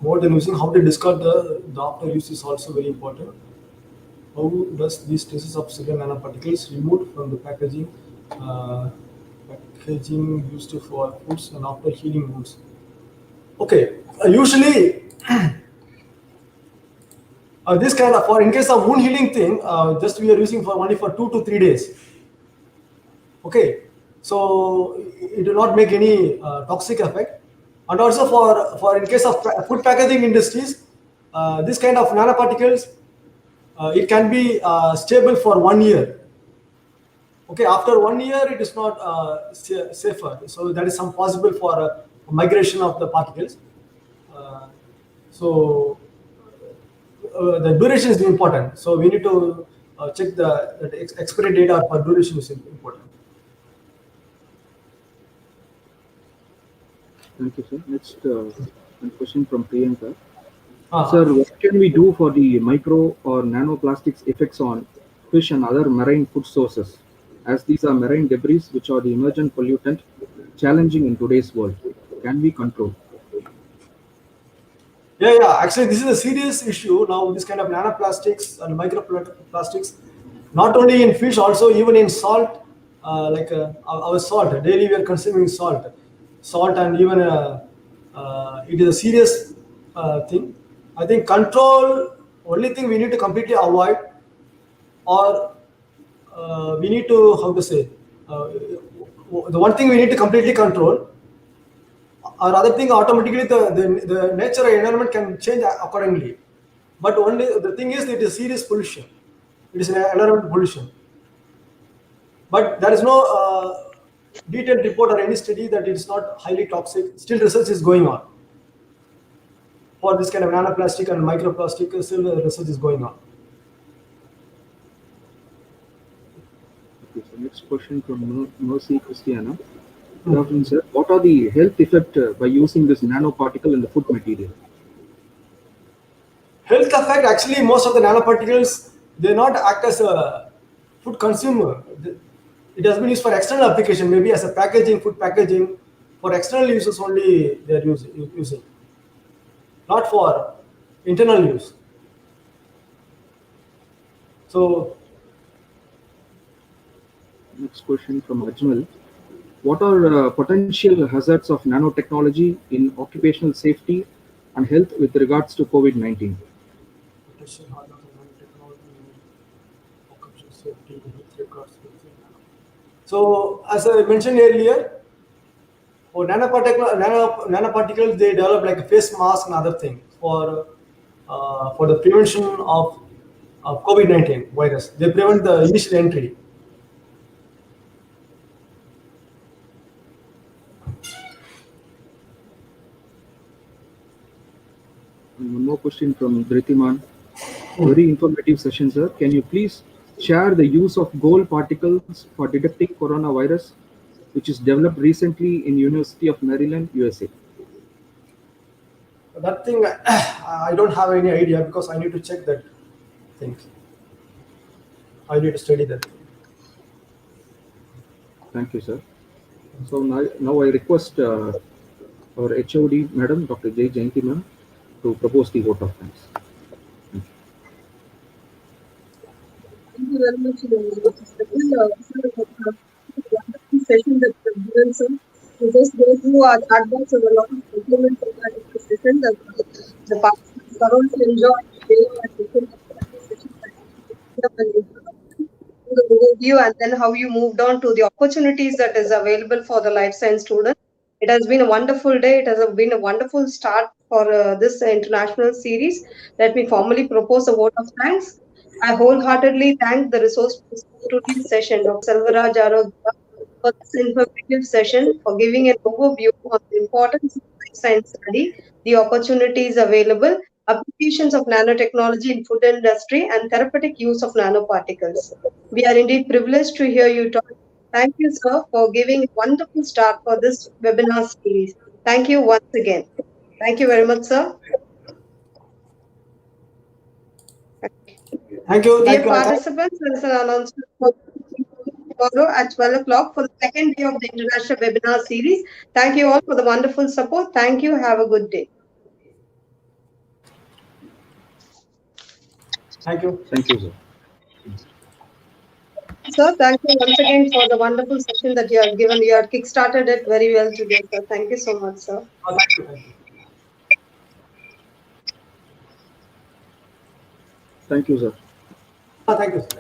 Speaker 3: More than using, how to discard the after use is also very important. How does these traces of silver nanoparticles removed from the uh, packaging used for foods and after heating use? Okay, usually this kind of, for in case of wound healing thing, just we are using for only for 2 to 3 days. Okay, so it will not make any toxic effect. And also for in case of food packaging industries, this kind of nanoparticles, it can be stable for 1 year. Okay, after 1 year it is not safer, so that is some possible for migration of the particles. uh, so the duration is important, so we need to check the expiry date or per duration is important.
Speaker 2: thank you, sir. Next one question from Priyanka.
Speaker 3: uh,
Speaker 2: Sir, what can we do for the micro or nanoplastics effects on fish and other marine food sources, as these are marine debris which are the emergent pollutant challenging in today's world? Can we control?
Speaker 3: yeah, actually this is a serious issue now, this kind of nanoplastics and microplastics, not only in fish, also even in salt. Like our salt, daily we are consuming salt, and even it is a serious thing. I think control, only thing we need to completely avoid, or we need to, how to say, uh, the one thing we need to completely control, or other thing automatically the nature or environment can change accordingly. But only the thing is, it is serious pollution, it is an environmental pollution. But there is no detailed report or any study that it is not highly toxic. Still research is going on for this kind of nanoplastic and microplastic. Still research is going on.
Speaker 2: Okay, so next question from Mercy Christiana. Good afternoon, sir. What are the health effects by using this nanoparticle in the food material?
Speaker 3: Health effect, actually most of the nanoparticles, they not act as a food consumer. It has been used for external application, maybe as a packaging, food packaging. For external uses only they are using, not for internal use. So
Speaker 2: Next question from Ajmal. What are potential hazards of nanotechnology in occupational safety and health with regards to COVID-19?
Speaker 3: potential hazard of nanotechnology in occupational safety with regards to so as I mentioned earlier, for nanoparticles, they develop like a face mask and other things for the prevention of COVID-19 virus. They prevent the initial entry.
Speaker 2: And one more question from Dhritiman. Very informative session, sir. Can you please share the use of gold particles for detecting coronavirus, which is developed recently in University of Maryland, USA?
Speaker 3: That thing, I don't have any idea because I need to check that thing. I need to study that.
Speaker 2: Thank you, sir. So now I request our HOD, Madam, Dr. J. Jayanti, ma'am, to propose the vote of thanks. Thank you.
Speaker 1: very much, Mr. Bill. Sir, wonderful session that you have given, sir. We just go through our chat box and a lot of compliments on that session that the participants thoroughly enjoyed today and listen to the session that you have an introduction to the overview and then how you moved on to the opportunities that is available for the life science students. It has been a wonderful day. It has been a wonderful start for this international series. Let me formally propose a vote of thanks. I wholeheartedly thank the resource person to today's session, Dr. Selvaraj Arogya, for this informative session, for giving an overview on the importance of life science study, the opportunities available, applications of nanotechnology in food industry, and therapeutic use of nanoparticles. We are indeed privileged to hear you talk. Thank you, sir, for giving a wonderful start for this webinar series. Thank you once again. Thank you very much, sir.
Speaker 3: Thank you.
Speaker 1: Dear
Speaker 3: Thank you.
Speaker 1: participants, there is an announcement for tomorrow at 12 o'clock for the second day of the international webinar series. Thank you all for the wonderful support. Thank you. Have a good day.
Speaker 3: Thank you.
Speaker 2: Thank you, sir.
Speaker 1: Sir, thank you once again for the wonderful session that you have given. You have kickstarted it very well today, sir. Thank you so much, sir.
Speaker 3: Thank you. Thank you.
Speaker 2: Thank you, sir.
Speaker 3: Thank you.